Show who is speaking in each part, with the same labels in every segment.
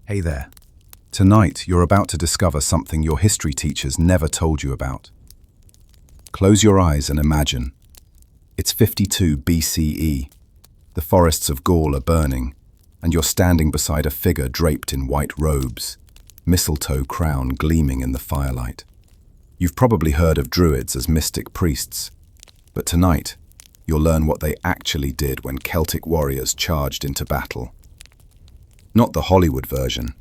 Speaker 1: Hey there. Tonight, you're about to discover something your history teachers never told you about. Close your eyes and imagine. It's 52 BCE. The forests of Gaul are burning, and you're standing beside a figure draped in white robes, mistletoe crown gleaming in the firelight. You've probably heard of druids as mystic priests, but tonight, you'll learn what they actually did when Celtic warriors charged into battle. Not the Hollywood version,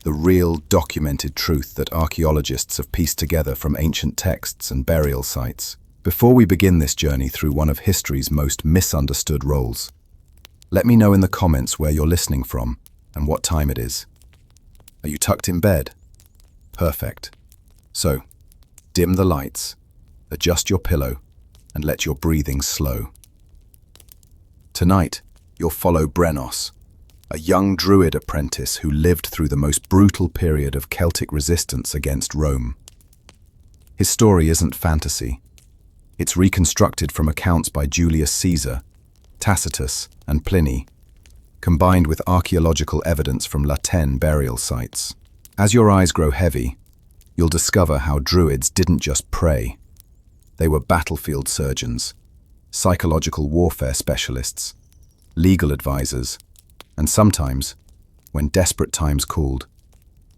Speaker 1: the real documented truth that archaeologists have pieced together from ancient texts and burial sites. Before we begin this journey through one of history's most misunderstood roles, let me know in the comments where you're listening from and what time it is. Are you tucked in bed? Perfect. So, dim the lights, adjust your pillow, and let your breathing slow. Tonight, you'll follow Brenos, a young druid apprentice who lived through the most brutal period of Celtic resistance against Rome. His story isn't fantasy. It's reconstructed from accounts by Julius Caesar, Tacitus, and Pliny, combined with archaeological evidence from Latin burial sites. As your eyes grow heavy, you'll discover how druids didn't just pray. They were battlefield surgeons, psychological warfare specialists, legal advisors, and sometimes, when desperate times called,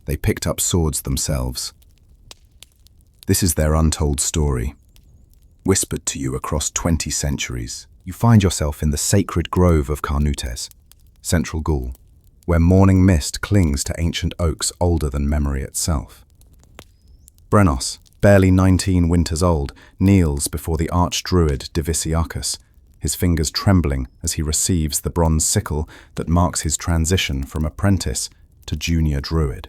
Speaker 1: they picked up swords themselves. This is their untold story, whispered to you across 20 centuries. You find yourself in the sacred grove of Carnutes, central Gaul, where morning mist clings to ancient oaks older than memory itself. Brenos, barely 19 winters old, kneels before the archdruid Diviciacus, his fingers trembling as he receives the bronze sickle that marks his transition from apprentice to junior druid.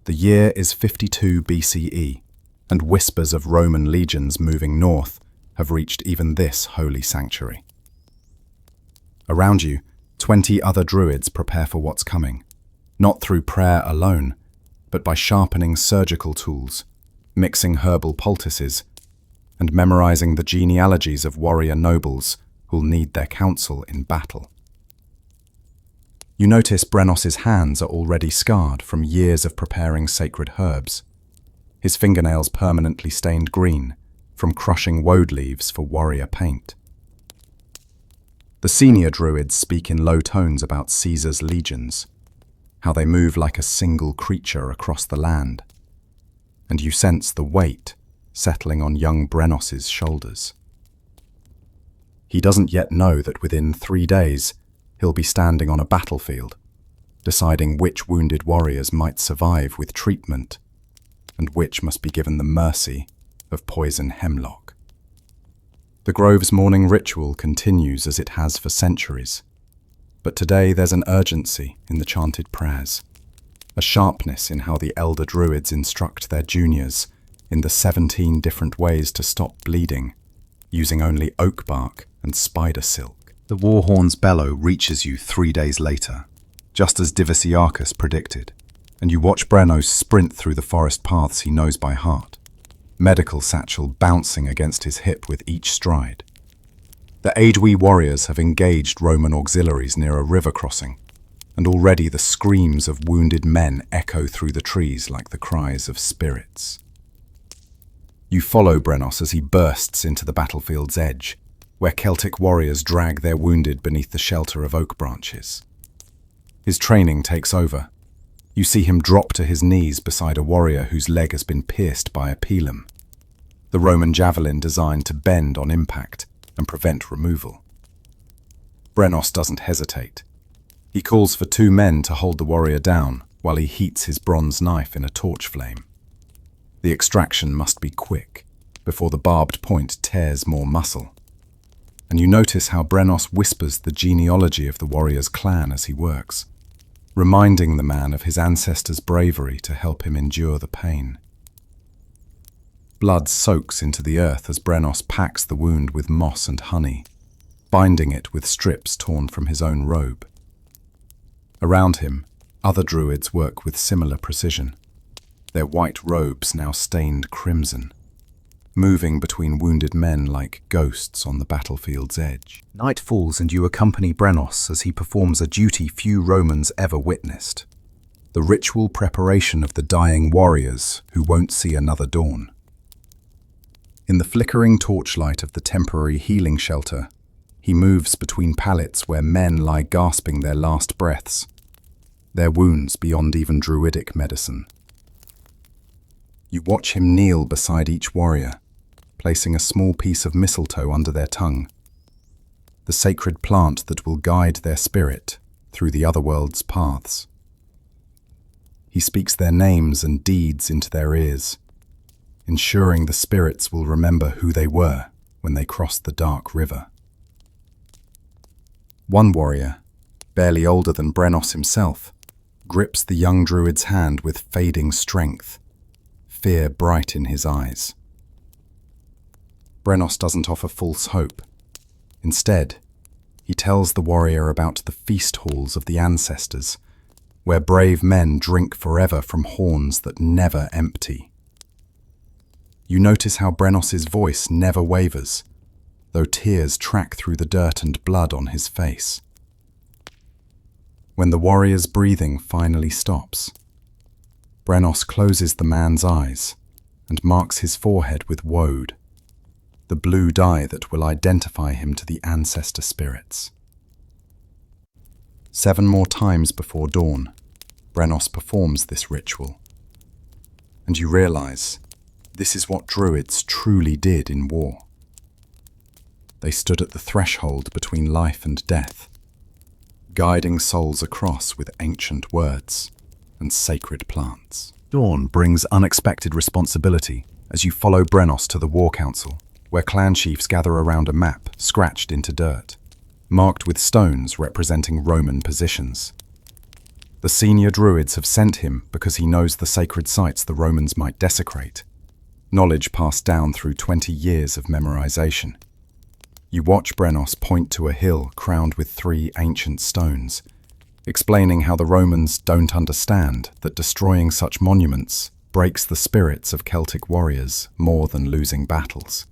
Speaker 1: The year is 52 BCE, and whispers of Roman legions moving north have reached even this holy sanctuary. Around you, 20 other druids prepare for what's coming, not through prayer alone, but by sharpening surgical tools, mixing herbal poultices, and memorizing the genealogies of warrior nobles who'll need their counsel in battle. You notice Brenos's hands are already scarred from years of preparing sacred herbs, his fingernails permanently stained green from crushing woad leaves for warrior paint. The senior druids speak in low tones about Caesar's legions, how they move like a single creature across the land, and you sense the weight settling on young Brenos's shoulders. He doesn't yet know that within 3 days, he'll be standing on a battlefield, deciding which wounded warriors might survive with treatment and which must be given the mercy of poison hemlock. The grove's morning ritual continues as it has for centuries, but today there's an urgency in the chanted prayers, a sharpness in how the elder druids instruct their juniors in the 17 different ways to stop bleeding, using only oak bark and spider silk. The war horn's bellow reaches you 3 days later, just as Diviciacus predicted, and you watch Brenos sprint through the forest paths he knows by heart, medical satchel bouncing against his hip with each stride. The Aedui warriors have engaged Roman auxiliaries near a river crossing, and already the screams of wounded men echo through the trees like the cries of spirits. You follow Brenos as he bursts into the battlefield's edge, where Celtic warriors drag their wounded beneath the shelter of oak branches. His training takes over. You see him drop to his knees beside a warrior whose leg has been pierced by a pilum, the Roman javelin designed to bend on impact and prevent removal. Brenos doesn't hesitate. He calls for 2 men to hold the warrior down while he heats his bronze knife in a torch flame. The extraction must be quick, before the barbed point tears more muscle. And you notice how Brenos whispers the genealogy of the warrior's clan as he works, reminding the man of his ancestors' bravery to help him endure the pain. Blood soaks into the earth as Brenos packs the wound with moss and honey, binding it with strips torn from his own robe. Around him, other druids work with similar precision, their white robes now stained crimson. moving between wounded men like ghosts on the battlefield's edge. Night falls and you accompany Brenos as he performs a duty few Romans ever witnessed: the ritual preparation of the dying warriors who won't see another dawn. In the flickering torchlight of the temporary healing shelter, he moves between pallets where men lie gasping their last breaths, their wounds beyond even druidic medicine. You watch him kneel beside each warrior, placing a small piece of mistletoe under their tongue, the sacred plant that will guide their spirit through the otherworld's paths. He speaks their names and deeds into their ears, ensuring the spirits will remember who they were when they crossed the dark river. One warrior, barely older than Brenos himself, grips the young druid's hand with fading strength, fear bright in his eyes. Brenos doesn't offer false hope. Instead, he tells the warrior about the feast halls of the ancestors, where brave men drink forever from horns that never empty. You notice how Brenos's voice never wavers, though tears track through the dirt and blood on his face. When the warrior's breathing finally stops, Brenos closes the man's eyes and marks his forehead with woad, the blue dye that will identify him to the ancestor spirits. 7 more times before dawn, Brenos performs this ritual, and you realize this is what druids truly did in war. They stood at the threshold between life and death, guiding souls across with ancient words and sacred plants. Dawn brings unexpected responsibility as you follow Brenos to the War Council, where clan chiefs gather around a map scratched into dirt, marked with stones representing Roman positions. The senior druids have sent him because he knows the sacred sites the Romans might desecrate, knowledge passed down through 20 years of memorization. You watch Brenos point to a hill crowned with 3 ancient stones, explaining how the Romans don't understand that destroying such monuments breaks the spirits of Celtic warriors more than losing battles.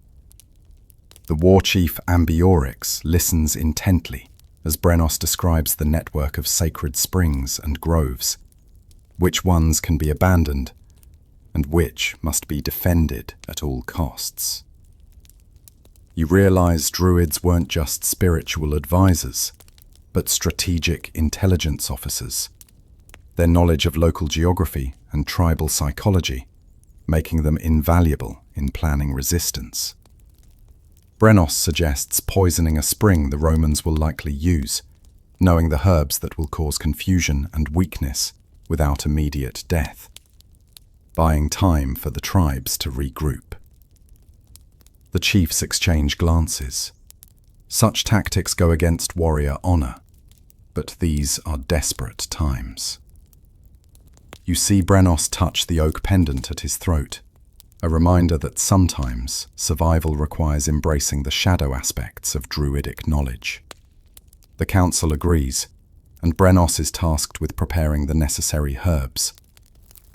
Speaker 1: The war chief Ambiorix listens intently as Brenos describes the network of sacred springs and groves, which ones can be abandoned and which must be defended at all costs. You realize druids weren't just spiritual advisors, but strategic intelligence officers, their knowledge of local geography and tribal psychology making them invaluable in planning resistance. Brenos suggests poisoning a spring the Romans will likely use, knowing the herbs that will cause confusion and weakness without immediate death, buying time for the tribes to regroup. The chiefs exchange glances. Such tactics go against warrior honor, but these are desperate times. You see Brenos touch the oak pendant at his throat, a reminder that sometimes survival requires embracing the shadow aspects of druidic knowledge. The council agrees, and Brenos is tasked with preparing the necessary herbs,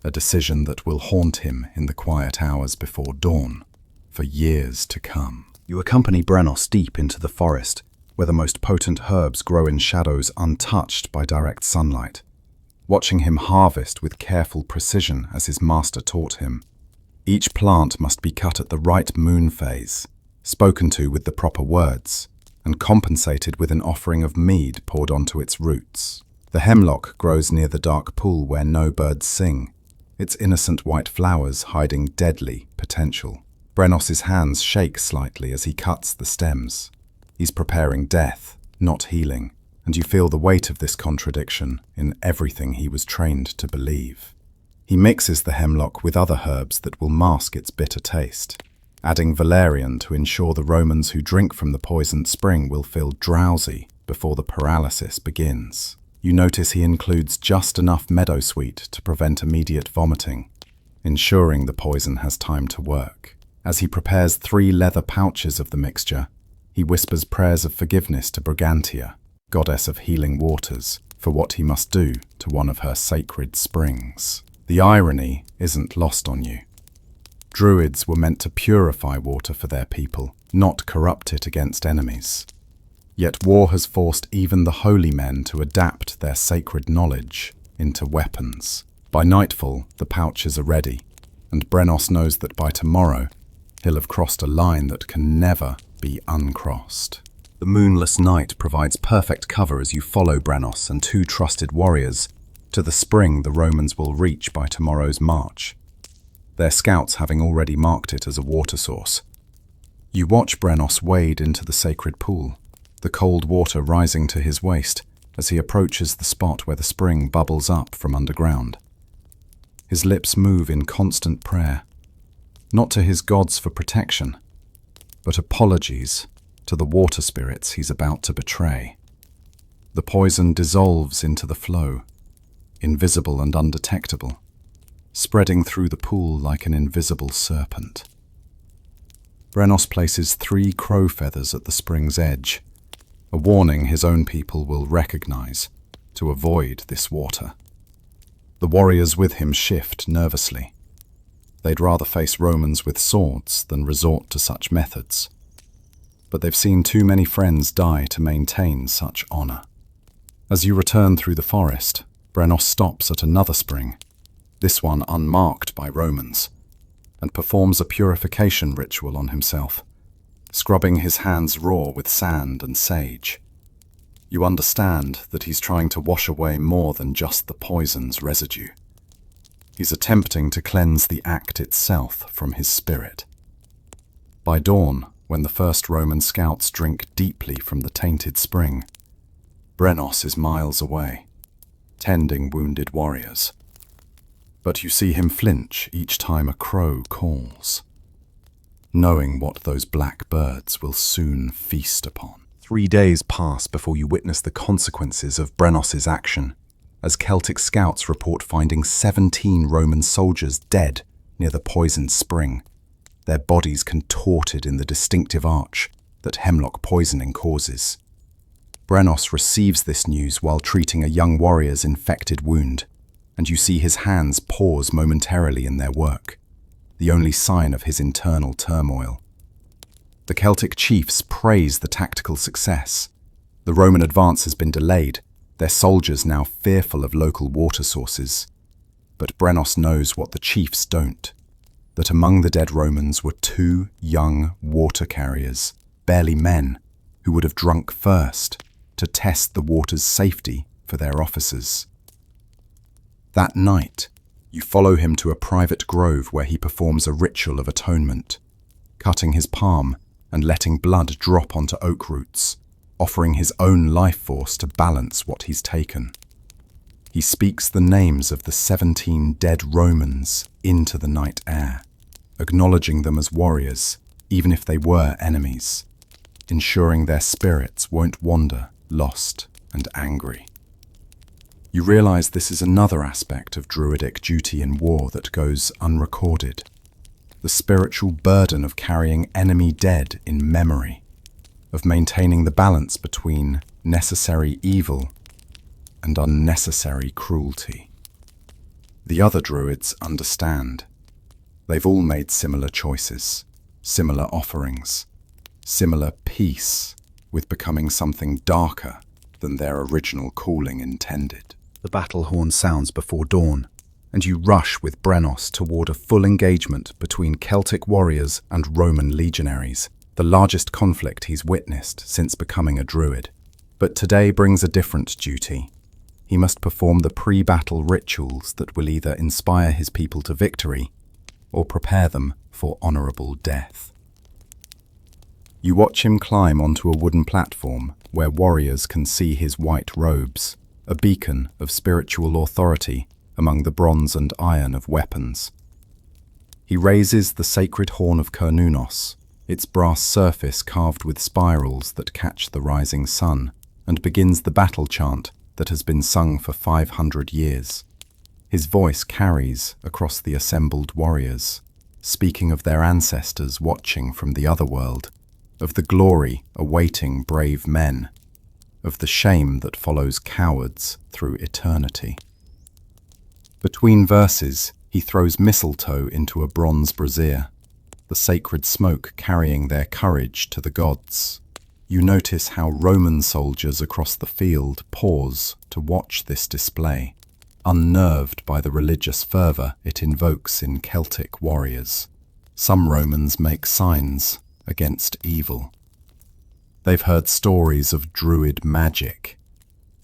Speaker 1: a decision that will haunt him in the quiet hours before dawn for years to come. You accompany Brenos deep into the forest, where the most potent herbs grow in shadows untouched by direct sunlight, watching him harvest with careful precision as his master taught him. Each plant must be cut at the right moon phase, spoken to with the proper words, and compensated with an offering of mead poured onto its roots. The hemlock grows near the dark pool where no birds sing, its innocent white flowers hiding deadly potential. Brenos's hands shake slightly as he cuts the stems. He's preparing death, not healing, and you feel the weight of this contradiction in everything he was trained to believe. He mixes the hemlock with other herbs that will mask its bitter taste, adding valerian to ensure the Romans who drink from the poisoned spring will feel drowsy before the paralysis begins. You notice he includes just enough meadowsweet to prevent immediate vomiting, ensuring the poison has time to work. As he prepares 3 leather pouches of the mixture, he whispers prayers of forgiveness to Brigantia, goddess of healing waters, for what he must do to one of her sacred springs. The irony isn't lost on you. Druids were meant to purify water for their people, not corrupt it against enemies. Yet war has forced even the holy men to adapt their sacred knowledge into weapons. By nightfall, the pouches are ready, and Brenos knows that by tomorrow, he'll have crossed a line that can never be uncrossed. The moonless night provides perfect cover as you follow Brenos and two trusted warriors to the spring the Romans will reach by tomorrow's march, their scouts having already marked it as a water source. You watch Brenos wade into the sacred pool, the cold water rising to his waist as he approaches the spot where the spring bubbles up from underground. His lips move in constant prayer, not to his gods for protection, but apologies to the water spirits he's about to betray. The poison dissolves into the flow, invisible and undetectable, spreading through the pool like an invisible serpent. Brenos places 3 crow feathers at the spring's edge, a warning his own people will recognize to avoid this water. The warriors with him shift nervously. They'd rather face Romans with swords than resort to such methods. But they've seen too many friends die to maintain such honor. As you return through the forest, Brenos stops at another spring, this one unmarked by Romans, and performs a purification ritual on himself, scrubbing his hands raw with sand and sage. You understand that he's trying to wash away more than just the poison's residue. He's attempting to cleanse the act itself from his spirit. By dawn, when the first Roman scouts drink deeply from the tainted spring, Brenos is miles away, tending wounded warriors. But you see him flinch each time a crow calls, knowing what those black birds will soon feast upon. 3 days pass before you witness the consequences of Brenos's action, as Celtic scouts report finding 17 Roman soldiers dead near the poisoned spring, their bodies contorted in the distinctive arch that hemlock poisoning causes. Brenos receives this news while treating a young warrior's infected wound, and you see his hands pause momentarily in their work, the only sign of his internal turmoil. The Celtic chiefs praise the tactical success. The Roman advance has been delayed, their soldiers now fearful of local water sources. But Brenos knows what the chiefs don't, that among the dead Romans were 2 young water carriers, barely men, who would have drunk first to test the water's safety for their officers. That night, you follow him to a private grove where he performs a ritual of atonement, cutting his palm and letting blood drop onto oak roots, offering his own life force to balance what he's taken. He speaks the names of the 17 dead Romans into the night air, acknowledging them as warriors, even if they were enemies, ensuring their spirits won't wander, lost and angry. You realize this is another aspect of Druidic duty in war that goes unrecorded, the spiritual burden of carrying enemy dead in memory, of maintaining the balance between necessary evil and unnecessary cruelty. The other Druids understand. They've all made similar choices, similar offerings, similar peace with becoming something darker than their original calling intended. The battle horn sounds before dawn, and you rush with Brenos toward a full engagement between Celtic warriors and Roman legionaries, the largest conflict he's witnessed since becoming a druid. But today brings a different duty. He must perform the pre-battle rituals that will either inspire his people to victory or prepare them for honorable death. You watch him climb onto a wooden platform where warriors can see his white robes, a beacon of spiritual authority among the bronze and iron of weapons. He raises the sacred horn of Cernunnos, its brass surface carved with spirals that catch the rising sun, and begins the battle chant that has been sung for 500 years. His voice carries across the assembled warriors, speaking of their ancestors watching from the other world, of the glory awaiting brave men, of the shame that follows cowards through eternity. Between verses, He throws mistletoe into a bronze brazier, the sacred smoke carrying their courage to the gods. You notice how Roman soldiers across the field pause to watch this display, unnerved by the religious fervor it invokes in Celtic warriors. Some Romans make signs against evil. They've heard stories of druid magic.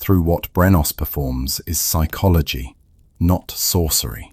Speaker 1: Through what Brenos performs is psychology, not sorcery.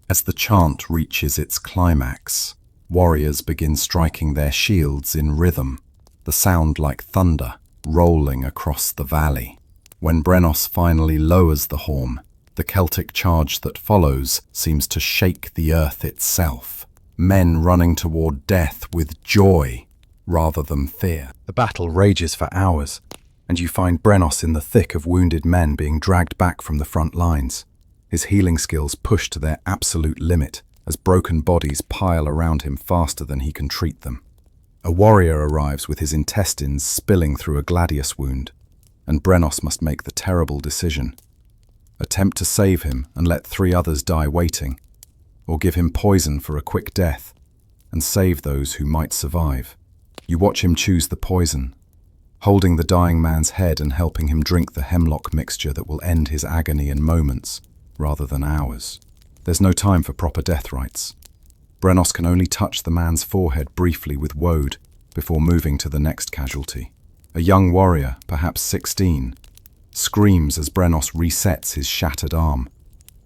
Speaker 1: As the chant reaches its climax, warriors begin striking their shields in rhythm, the sound like thunder rolling across the valley. When Brenos finally lowers the horn, the Celtic charge that follows seems to shake the earth itself, men running toward death with joy rather than fear. The battle rages for hours, and you find Brenos in the thick of wounded men being dragged back from the front lines. His healing skills push to their absolute limit as broken bodies pile around him faster than he can treat them. A warrior arrives with his intestines spilling through a gladius wound, and Brenos must make the terrible decision: attempt to save him and let 3 others die waiting, or give him poison for a quick death and save those who might survive. You watch him choose the poison, holding the dying man's head and helping him drink the hemlock mixture that will end his agony in moments rather than hours. There's no time for proper death rites. Brenos can only touch the man's forehead briefly with woad before moving to the next casualty. A young warrior, perhaps 16, screams as Brenos resets his shattered arm,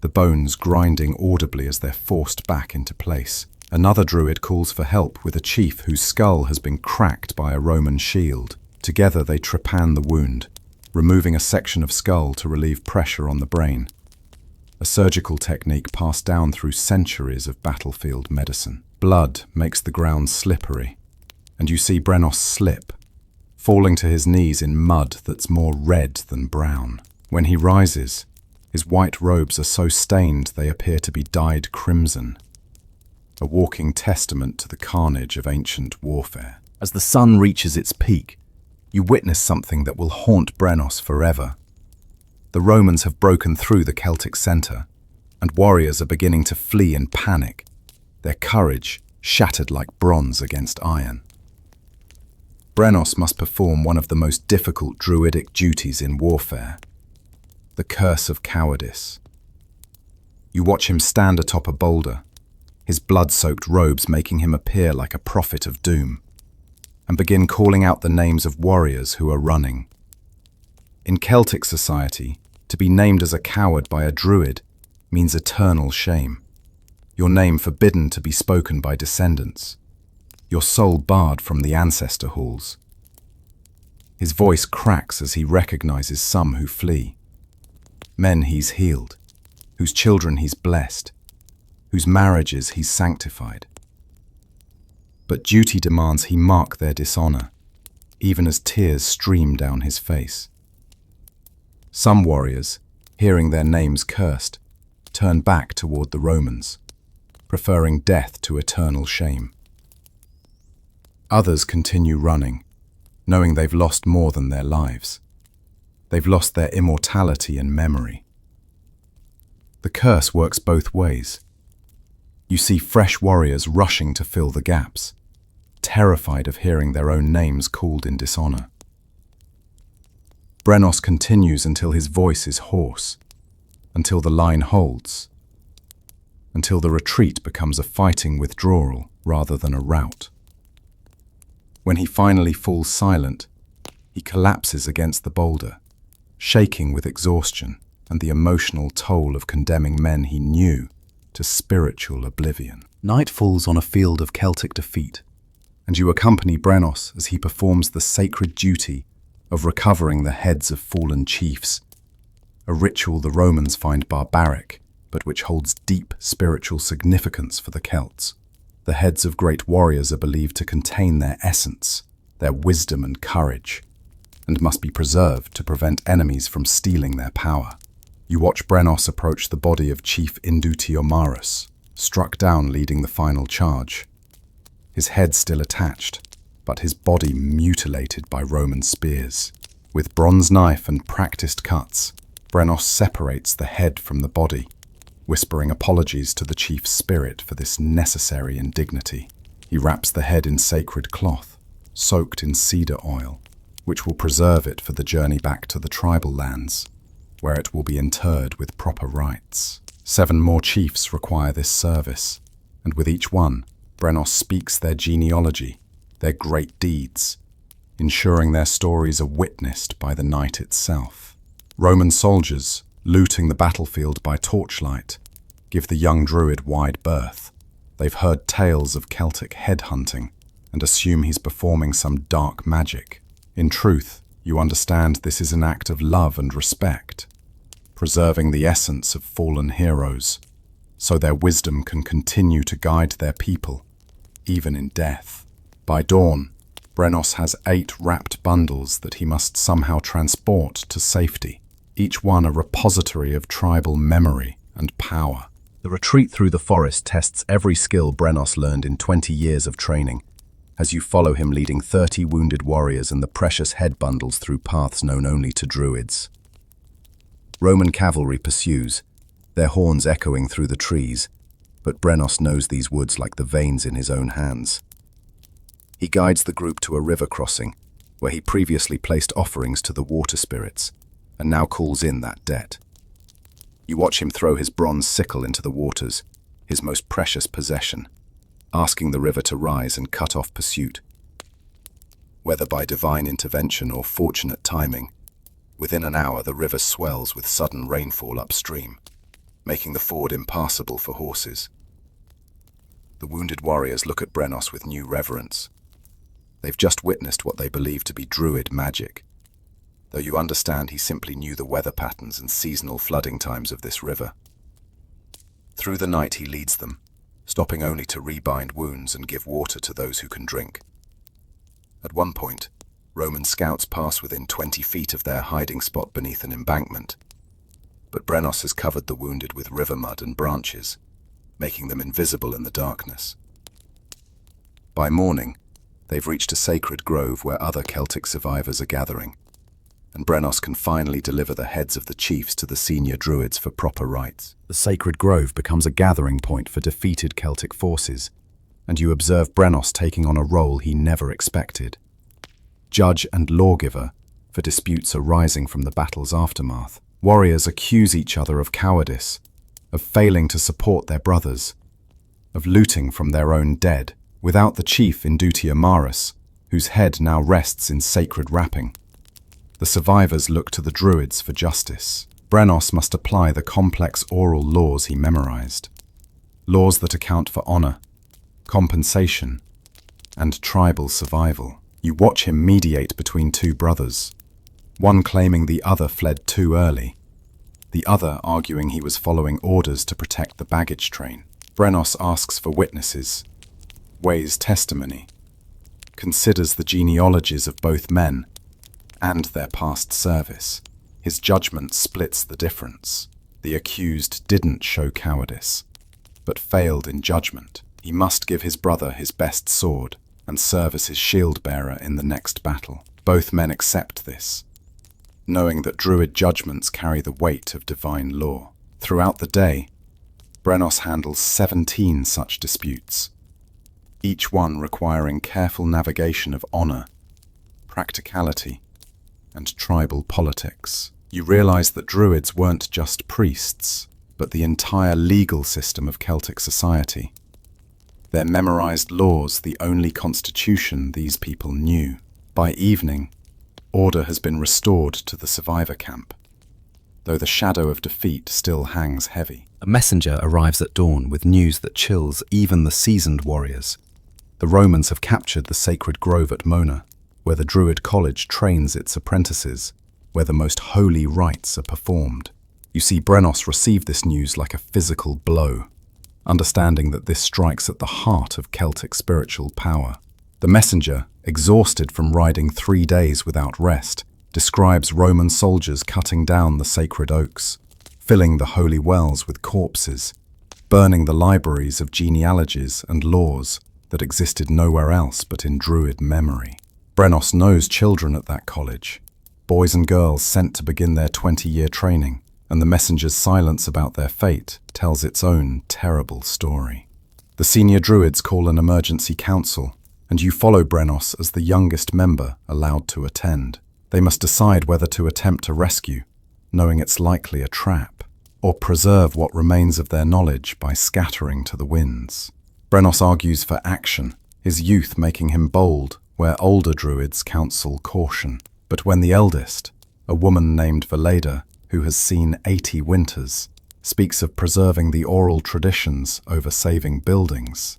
Speaker 1: the bones grinding audibly as they're forced back into place. Another druid calls for help with a chief whose skull has been cracked by a Roman shield. Together they trepan the wound, removing a section of skull to relieve pressure on the brain. A surgical technique passed down through centuries of battlefield medicine. Blood makes the ground slippery, and you see Brenos slip, falling to his knees in mud that's more red than brown. When he rises, his white robes are so stained they appear to be dyed crimson, a walking testament to the carnage of ancient warfare. As the sun reaches its peak, you witness something that will haunt Brenos forever. The Romans have broken through the Celtic centre, and warriors are beginning to flee in panic, their courage shattered like bronze against iron. Brenos must perform one of the most difficult druidic duties in warfare: the curse of cowardice. You watch him stand atop a boulder, his blood-soaked robes making him appear like a prophet of doom, and begin calling out the names of warriors who are running. In Celtic society, to be named as a coward by a druid means eternal shame, your name forbidden to be spoken by descendants, your soul barred from the ancestor halls. His voice cracks as he recognizes some who flee. Men he's healed, whose children he's blessed, whose marriages he's sanctified. But duty demands he mark their dishonor, even as tears stream down his face. Some warriors, hearing their names cursed, turn back toward the Romans, preferring death to eternal shame. Others continue running, knowing they've lost more than their lives. They've lost their immortality and memory. The curse works both ways. You see fresh warriors rushing to fill the gaps, terrified of hearing their own names called in dishonor. Brenos continues until his voice is hoarse, until the line holds, until the retreat becomes a fighting withdrawal rather than a rout. When he finally falls silent, he collapses against the boulder, shaking with exhaustion and the emotional toll of condemning men he knew to spiritual oblivion. Night falls on a field of Celtic defeat, and you accompany Brenos as he performs the sacred duty of recovering the heads of fallen chiefs, a ritual the Romans find barbaric, but which holds deep spiritual significance for the Celts. The heads of great warriors are believed to contain their essence, their wisdom and courage, and must be preserved to prevent enemies from stealing their power. You watch Brenos approach the body of Chief Indutiomarus, struck down leading the final charge. His head still attached, but his body mutilated by Roman spears. With bronze knife and practiced cuts, Brenos separates the head from the body, whispering apologies to the chief's spirit for this necessary indignity. He wraps the head in sacred cloth, soaked in cedar oil, which will preserve it for the journey back to the tribal lands, where it will be interred with proper rites. 7 more chiefs require this service, and with each one, Brenos speaks their genealogy, their great deeds, ensuring their stories are witnessed by the night itself. Roman soldiers, looting the battlefield by torchlight, give the young druid wide berth. They've heard tales of Celtic headhunting and assume he's performing some dark magic. In truth, you understand this is an act of love and respect, preserving the essence of fallen heroes, so their wisdom can continue to guide their people, even in death. By dawn, Brenos has 8 wrapped bundles that he must somehow transport to safety, each one a repository of tribal memory and power. The retreat through the forest tests every skill Brenos learned in 20 years of training, as you follow him leading 30 wounded warriors and the precious head bundles through paths known only to druids. Roman cavalry pursues, their horns echoing through the trees, but Brenos knows these woods like the veins in his own hands. He guides the group to a river crossing, where he previously placed offerings to the water spirits, and now calls in that debt. You watch him throw his bronze sickle into the waters, his most precious possession, asking the river to rise and cut off pursuit. Whether by divine intervention or fortunate timing, within an hour the river swells with sudden rainfall upstream, making the ford impassable for horses. The wounded warriors look at Brenos with new reverence. They've just witnessed what they believe to be druid magic, though you understand he simply knew the weather patterns and seasonal flooding times of this river. Through the night he leads them, stopping only to rebind wounds and give water to those who can drink. At one point, Roman scouts pass within 20 feet of their hiding spot beneath an embankment, but Brenos has covered the wounded with river mud and branches, making them invisible in the darkness. By morning, they've reached a sacred grove where other Celtic survivors are gathering, and Brenos can finally deliver the heads of the chiefs to the senior druids for proper rites. The sacred grove becomes a gathering point for defeated Celtic forces, and you observe Brenos taking on a role he never expected. Judge and lawgiver for disputes arising from the battle's aftermath. Warriors accuse each other of cowardice, of failing to support their brothers, of looting from their own dead, without the chief Indutia Maris, whose head now rests in sacred wrapping. The survivors look to the druids for justice. Brenos must apply the complex oral laws he memorized, laws that account for honor, compensation, and tribal survival. You watch him mediate between 2 brothers, one claiming the other fled too early, the other arguing he was following orders to protect the baggage train. Brenos asks for witnesses, weighs testimony, considers the genealogies of both men and their past service. His judgment splits the difference. The accused didn't show cowardice, but failed in judgment. He must give his brother his best sword and serve as his shield-bearer in the next battle. Both men accept this, knowing that druid judgments carry the weight of divine law. Throughout the day, Brenos handles 17 such disputes, each one requiring careful navigation of honor, practicality, and tribal politics. You realize that druids weren't just priests, but the entire legal system of Celtic society. Their memorized laws, the only constitution these people knew. By evening, order has been restored to the survivor camp, though the shadow of defeat still hangs heavy. A messenger arrives at dawn with news that chills even the seasoned warriors. The Romans have captured the sacred grove at Mona, where the Druid College trains its apprentices, where the most holy rites are performed. You see Brenos receive this news like a physical blow, understanding that this strikes at the heart of Celtic spiritual power. The messenger, exhausted from riding 3 days without rest, describes Roman soldiers cutting down the sacred oaks, filling the holy wells with corpses, burning the libraries of genealogies and laws that existed nowhere else but in Druid memory. Brenos knows children at that college, boys and girls sent to begin their 20-year training, and the messenger's silence about their fate tells its own terrible story. The senior druids call an emergency council, and you follow Brenos as the youngest member allowed to attend. They must decide whether to attempt a rescue, knowing it's likely a trap, or preserve what remains of their knowledge by scattering to the winds. Brenos argues for action, his youth making him bold where older druids counsel caution. But when the eldest, a woman named Veleda, who has seen 80 winters, speaks of preserving the oral traditions over saving buildings,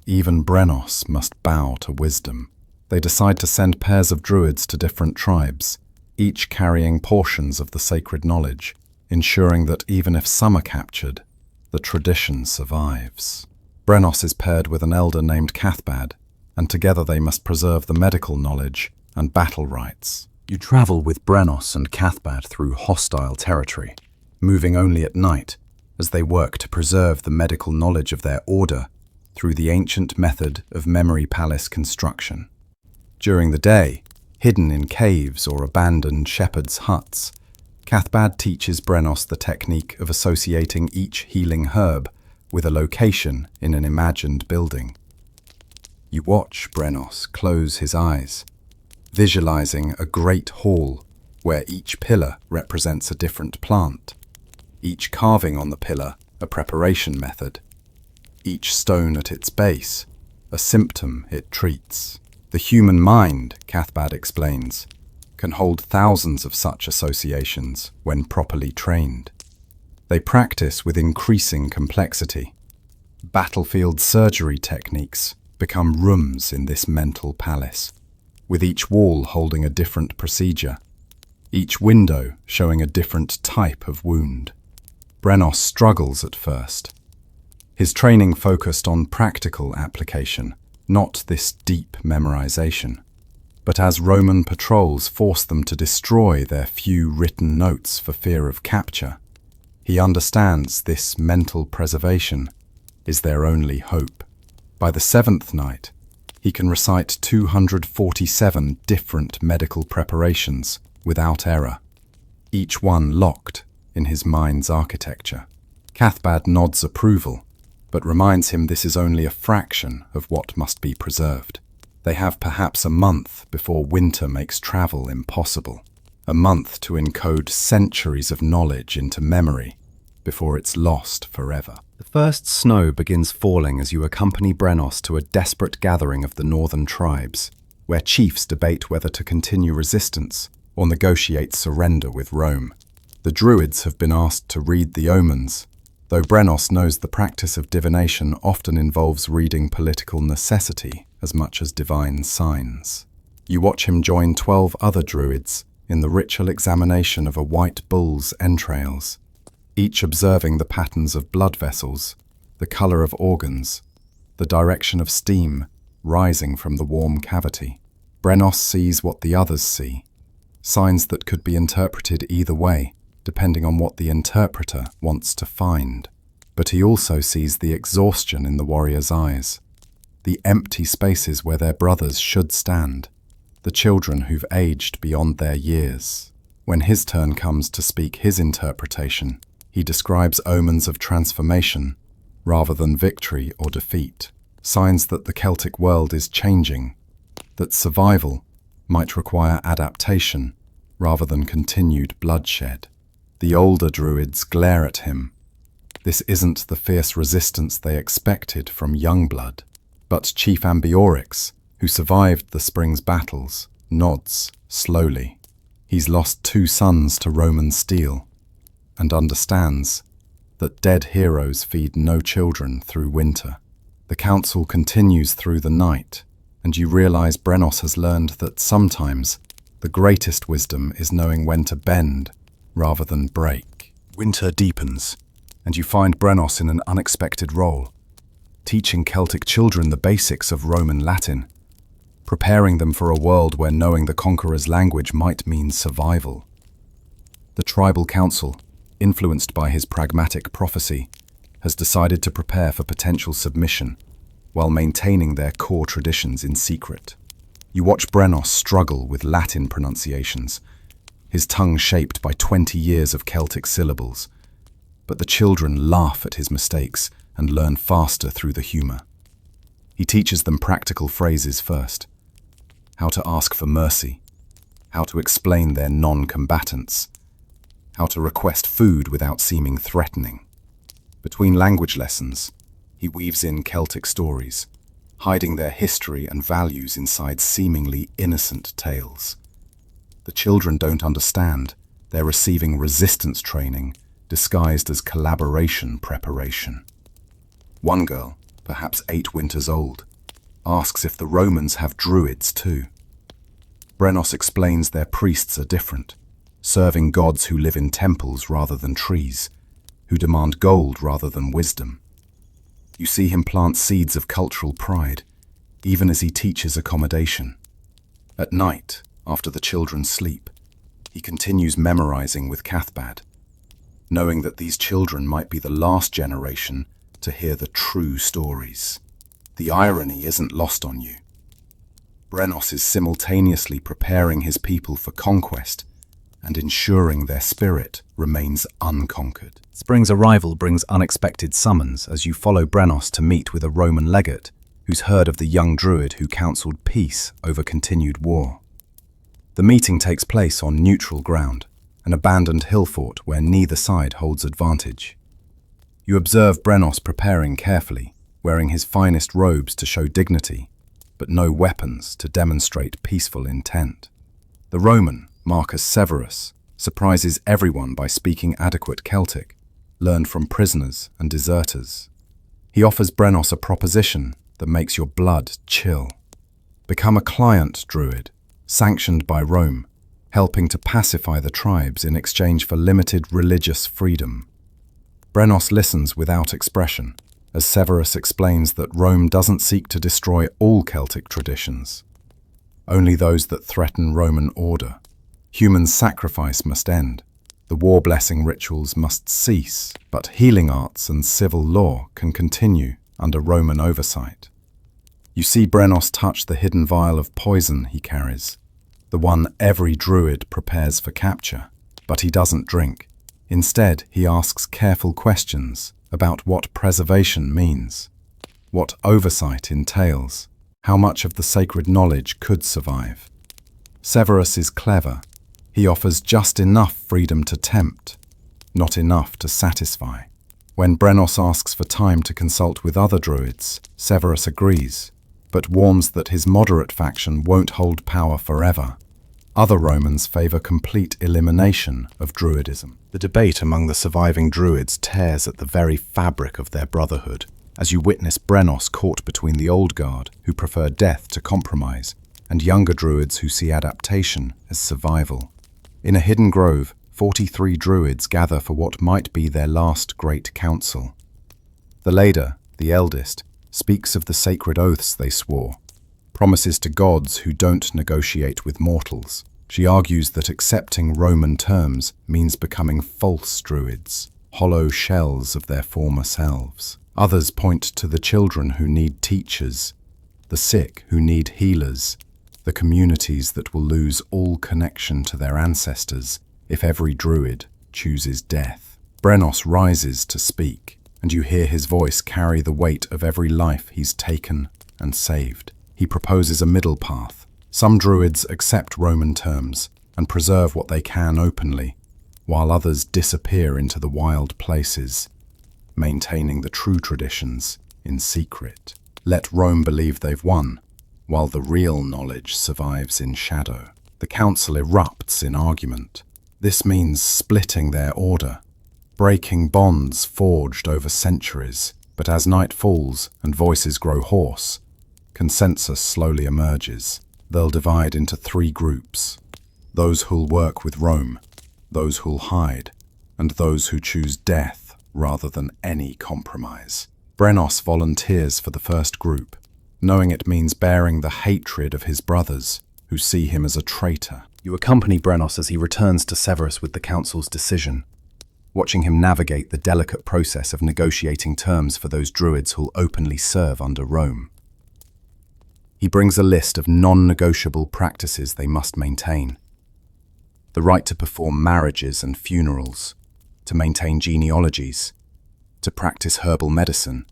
Speaker 1: even Brenos must bow to wisdom. They decide to send pairs of druids to different tribes, each carrying portions of the sacred knowledge, ensuring that even if some are captured, the tradition survives. Brenos is paired with an elder named Cathbad, and together they must preserve the medical knowledge and battle rites. You travel with Brenos and Cathbad through hostile territory, moving only at night, as they work to preserve the medical knowledge of their order through the ancient method of memory palace construction. During the day, hidden in caves or abandoned shepherds' huts, Cathbad teaches Brenos the technique of associating each healing herb with a location in an imagined building. You watch Brenos close his eyes, visualizing a great hall where each pillar represents a different plant, each carving on the pillar a preparation method, each stone at its base a symptom it treats. The human mind, Cathbad explains, can hold thousands of such associations when properly trained. They practice with increasing complexity. Battlefield surgery techniques become rooms in this mental palace, with each wall holding a different procedure, each window showing a different type of wound. Brenos struggles at first. His training focused on practical application, not this deep memorization. But as Roman patrols force them to destroy their few written notes for fear of capture, he understands this mental preservation is their only hope. By the 7th night, he can recite 247 different medical preparations without error, each one locked in his mind's architecture. Cathbad nods approval, but reminds him this is only a fraction of what must be preserved. They have perhaps a month before winter makes travel impossible, a month to encode centuries of knowledge into memory before it's lost forever. The first snow begins falling as you accompany Brenos to a desperate gathering of the northern tribes, where chiefs debate whether to continue resistance or negotiate surrender with Rome. The druids have been asked to read the omens, though Brenos knows the practice of divination often involves reading political necessity as much as divine signs. You watch him join 12 other druids in the ritual examination of a white bull's entrails, each observing the patterns of blood vessels, the color of organs, the direction of steam rising from the warm cavity. Brenos sees what the others see, signs that could be interpreted either way, depending on what the interpreter wants to find. But he also sees the exhaustion in the warrior's eyes, the empty spaces where their brothers should stand, the children who've aged beyond their years. When his turn comes to speak his interpretation, he describes omens of transformation rather than victory or defeat, signs that the Celtic world is changing, that survival might require adaptation rather than continued bloodshed. The older druids glare at him. This isn't the fierce resistance they expected from young blood. But Chief Ambiorix, who survived the spring's battles, nods slowly. He's lost 2 sons to Roman steel, and understands that dead heroes feed no children through winter. The council continues through the night, and you realize Brenos has learned that sometimes the greatest wisdom is knowing when to bend rather than break. Winter deepens, and you find Brenos in an unexpected role, teaching Celtic children the basics of Roman Latin, preparing them for a world where knowing the conqueror's language might mean survival. The tribal council, influenced by his pragmatic prophecy, has decided to prepare for potential submission while maintaining their core traditions in secret. You watch Brenos struggle with Latin pronunciations, his tongue shaped by 20 years of Celtic syllables. But the children laugh at his mistakes and learn faster through the humour. He teaches them practical phrases first: how to ask for mercy, how to explain their non-combatants, how to request food without seeming threatening. Between language lessons, he weaves in Celtic stories, hiding their history and values inside seemingly innocent tales. The children don't understand. They're receiving resistance training disguised as collaboration preparation. One girl, perhaps 8 winters old, asks if the Romans have druids too. Brenos explains their priests are different, serving gods who live in temples rather than trees, who demand gold rather than wisdom. You see him plant seeds of cultural pride, even as he teaches accommodation. At night, after the children sleep, he continues memorizing with Cathbad, knowing that these children might be the last generation to hear the true stories. The irony isn't lost on you. Brenos is simultaneously preparing his people for conquest and ensuring their spirit remains unconquered.
Speaker 2: Spring's arrival brings unexpected summons as you follow Brenos to meet with a Roman legate who's heard of the young druid who counselled peace over continued war. The meeting takes place on neutral ground, an abandoned hill fort where neither side holds advantage. You observe Brenos preparing carefully, wearing his finest robes to show dignity, but no weapons to demonstrate peaceful intent. The Roman, Marcus Severus, surprises everyone by speaking adequate Celtic, learned from prisoners and deserters. He offers Brenos a proposition that makes your blood chill. Become a client druid, sanctioned by Rome, helping to pacify the tribes in exchange for limited religious freedom. Brenos listens without expression, as Severus explains that Rome doesn't seek to destroy all Celtic traditions, only those that threaten Roman order. Human sacrifice must end, the war-blessing rituals must cease, but healing arts and civil law can continue under Roman oversight. You see Brenos touch the hidden vial of poison he carries, the one every druid prepares for capture, but he doesn't drink. Instead, he asks careful questions about what preservation means, what oversight entails, how much of the sacred knowledge could survive. Severus is clever. He offers just enough freedom to tempt, not enough to satisfy. When Brenos asks for time to consult with other druids, Severus agrees, but warns that his moderate faction won't hold power forever. Other Romans favor complete elimination of druidism. The debate among the surviving druids tears at the very fabric of their brotherhood, as you witness Brenos caught between the old guard, who prefer death to compromise, and younger druids who see adaptation as survival. In a hidden grove, 43 druids gather for what might be their last great council. The leader, the eldest, speaks of the sacred oaths they swore, promises to gods who don't negotiate with mortals. She argues that accepting Roman terms means becoming false druids, hollow shells of their former selves. Others point to the children who need teachers, the sick who need healers, the communities that will lose all connection to their ancestors if every druid chooses death. Brenos rises to speak, and you hear his voice carry the weight of every life he's taken and saved. He proposes a middle path. Some druids accept Roman terms and preserve what they can openly, while others disappear into the wild places, maintaining the true traditions in secret. Let Rome believe they've won, while the real knowledge survives in shadow. The council erupts in argument. This means splitting their order, breaking bonds forged over centuries. But as night falls and voices grow hoarse, consensus slowly emerges. They'll divide into 3 groups: those who'll work with Rome, those who'll hide, and those who choose death rather than any compromise. Brenos volunteers for the first group, knowing it means bearing the hatred of his brothers, who see him as a traitor. You accompany Brenos as he returns to Severus with the council's decision, watching him navigate the delicate process of negotiating terms for those druids who'll openly serve under Rome. He brings a list of non-negotiable practices they must maintain. the right to perform marriages and funerals, to maintain genealogies, to practice herbal medicine,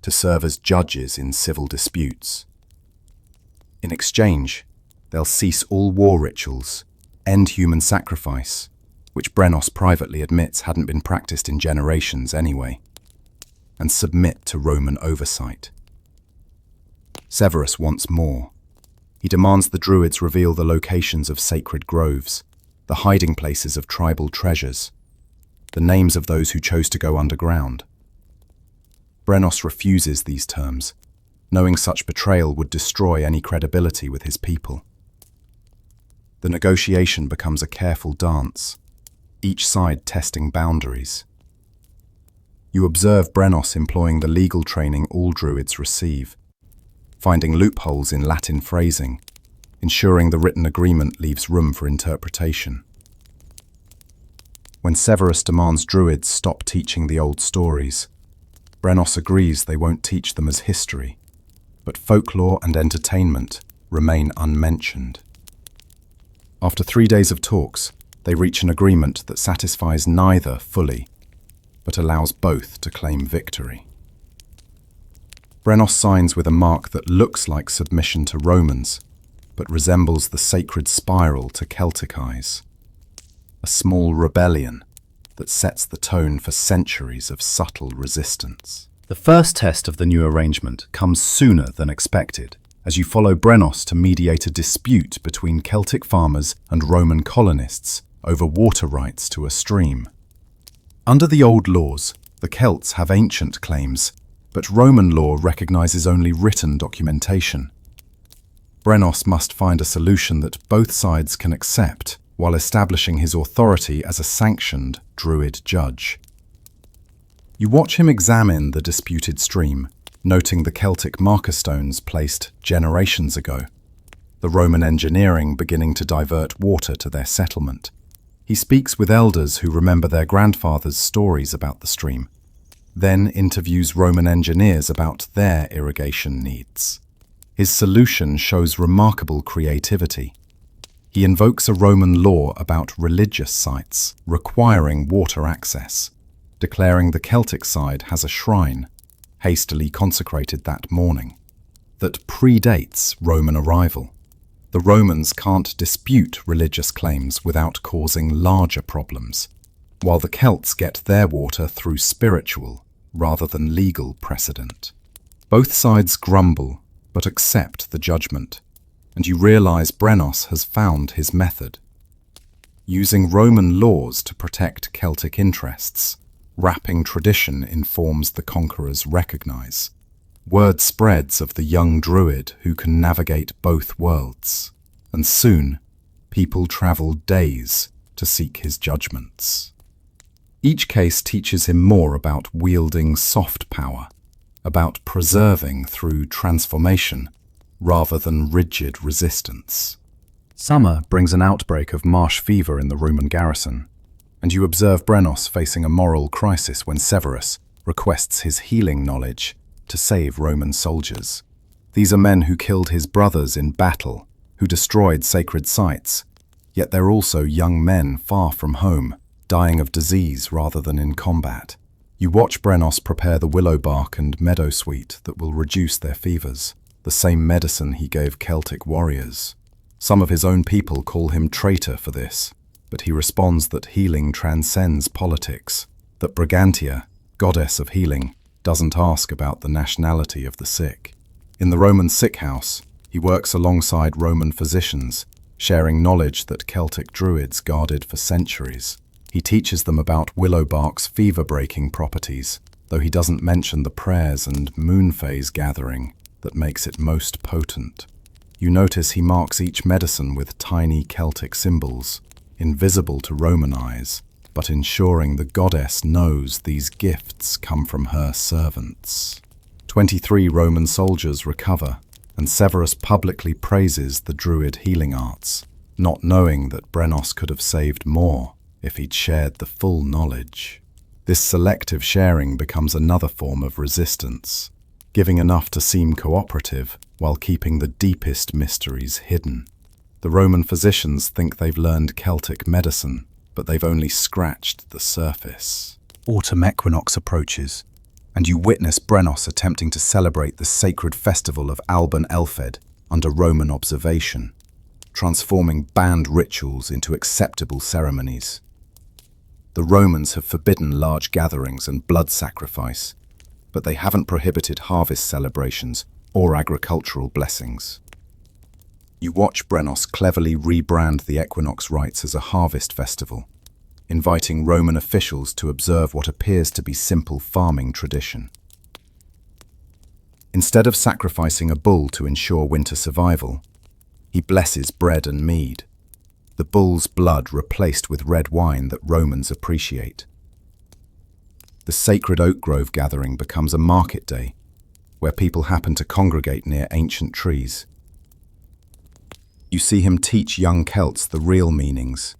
Speaker 2: to serve as judges in civil disputes. In exchange, they'll cease all war rituals, end human sacrifice, which Brenos privately admits hadn't been practiced in generations anyway, and submit to Roman oversight. Severus wants more. He demands the Druids reveal the locations of sacred groves, the hiding places of tribal treasures, the names of those who chose to go underground. Brenos refuses these terms, knowing such betrayal would destroy any credibility with his people. The negotiation becomes a careful dance, each side testing boundaries. You observe Brenos employing the legal training all Druids receive, finding loopholes in Latin phrasing, ensuring the written agreement leaves room for interpretation. When Severus demands Druids stop teaching the old stories, Brenos agrees they won't teach them as history, but folklore and entertainment remain unmentioned. After 3 days of talks, they reach an agreement that satisfies neither fully, but allows both to claim victory. Brenos signs with a mark that looks like submission to Romans, but resembles the sacred spiral to Celtic eyes. A small rebellion that sets the tone for centuries of subtle resistance. The first test of the new arrangement comes sooner than expected, as you follow Brenos to mediate a dispute between Celtic farmers and Roman colonists over water rights to a stream. Under the old laws, the Celts have ancient claims, but Roman law recognizes only written documentation. Brenos must find a solution that both sides can accept, while establishing his authority as a sanctioned Druid judge. You watch him examine the disputed stream, noting the Celtic marker stones placed generations ago, the Roman engineering beginning to divert water to their settlement. He speaks with elders who remember their grandfathers' stories about the stream, then interviews Roman engineers about their irrigation needs. His solution shows remarkable creativity. He invokes a Roman law about religious sites requiring water access, declaring the Celtic side has a shrine, hastily consecrated that morning, that predates Roman arrival. The Romans can't dispute religious claims without causing larger problems, while the Celts get their water through spiritual rather than legal precedent. Both sides grumble but accept the judgment, and you realize Brenos has found his method. Using Roman laws to protect Celtic interests, wrapping tradition in forms the conquerors recognize. Word spreads of the young Druid who can navigate both worlds, and soon people travel days to seek his judgments. Each case teaches him more about wielding soft power, about preserving through transformation, rather than rigid resistance. Summer brings an outbreak of marsh fever in the Roman garrison, and you observe Brenos facing a moral crisis when Severus requests his healing knowledge to save Roman soldiers. These are men who killed his brothers in battle, who destroyed sacred sites, yet they're also young men far from home, dying of disease rather than in combat. You watch Brenos prepare the willow bark and meadowsweet that will reduce their fevers, the same medicine he gave Celtic warriors. Some of his own people call him traitor for this, but he responds that healing transcends politics, that Brigantia, goddess of healing, doesn't ask about the nationality of the sick. In the Roman sick house, he works alongside Roman physicians, sharing knowledge that Celtic druids guarded for centuries. He teaches them about willow bark's fever-breaking properties, though he doesn't mention the prayers and moon phase gathering that makes it most potent. You notice he marks each medicine with tiny Celtic symbols, invisible to Roman eyes, but ensuring the goddess knows these gifts come from her servants. 23 Roman soldiers recover, and Severus publicly praises the druid healing arts, not knowing that Brenos could have saved more if he'd shared the full knowledge. This selective sharing becomes another form of resistance, giving enough to seem cooperative while keeping the deepest mysteries hidden. The Roman physicians think they've learned Celtic medicine, but they've only scratched the surface. Autumn equinox approaches, and you witness Brennos attempting to celebrate the sacred festival of Alban Elfed under Roman observation, transforming banned rituals into acceptable ceremonies. The Romans have forbidden large gatherings and blood sacrifice, but they haven't prohibited harvest celebrations or agricultural blessings. You watch Brennos cleverly rebrand the equinox rites as a harvest festival, inviting Roman officials to observe what appears to be simple farming tradition. Instead of sacrificing a bull to ensure winter survival, he blesses bread and mead, the bull's blood replaced with red wine that Romans appreciate. The sacred oak grove gathering becomes a market day, where people happen to congregate near ancient trees. You see him teach young Celts the real meanings,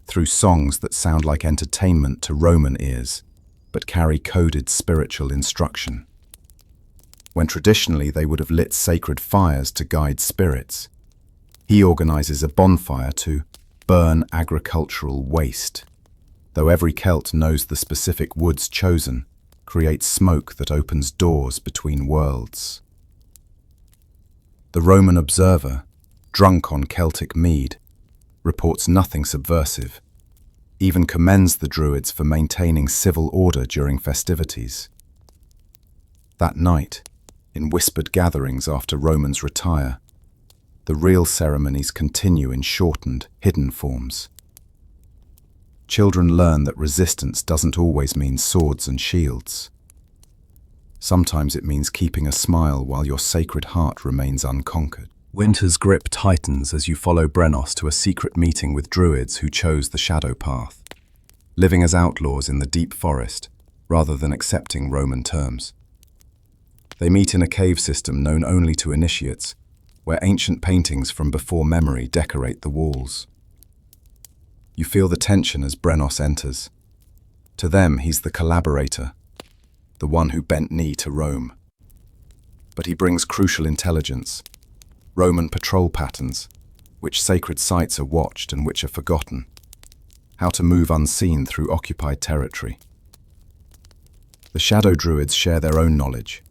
Speaker 2: through songs that sound like entertainment to Roman ears, but carry coded spiritual instruction. When traditionally they would have lit sacred fires to guide spirits, he organizes a bonfire to burn agricultural waste. Though every Celt knows the specific woods chosen creates smoke that opens doors between worlds. The Roman observer, drunk on Celtic mead, reports nothing subversive, even commends the Druids for maintaining civil order during festivities. That night, in whispered gatherings after Romans retire, the real ceremonies continue in shortened, hidden forms. Children learn that resistance doesn't always mean swords and shields. Sometimes it means keeping a smile while your sacred heart remains unconquered. Winter's grip tightens as you follow Brennos to a secret meeting with Druids who chose the shadow path, living as outlaws in the deep forest rather than accepting Roman terms. They meet in a cave system known only to initiates, where ancient paintings from before memory decorate the walls. You feel the tension as Brennos enters. To them, he's the collaborator, the one who bent knee to Rome. But he brings crucial intelligence, Roman patrol patterns, which sacred sites are watched and which are forgotten, how to move unseen through occupied territory. The Shadow Druids share their own knowledge,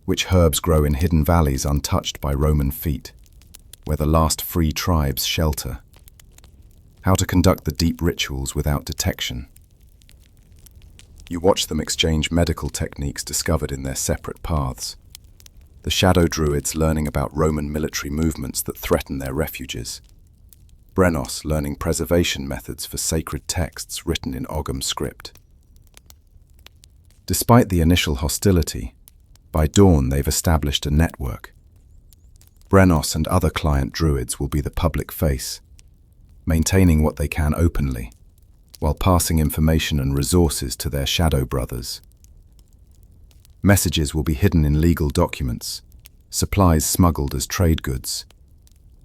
Speaker 2: which herbs grow in hidden valleys untouched by Roman feet, where the last free tribes shelter, how to conduct the deep rituals without detection. You watch them exchange medical techniques discovered in their separate paths, the Shadow Druids learning about Roman military movements that threaten their refuges, Brennos learning preservation methods for sacred texts written in Ogham script. Despite the initial hostility, by dawn they've established a network. Brennos and other client Druids will be the public face, maintaining what they can openly, while passing information and resources to their shadow brothers. Messages will be hidden in legal documents, supplies smuggled as trade goods,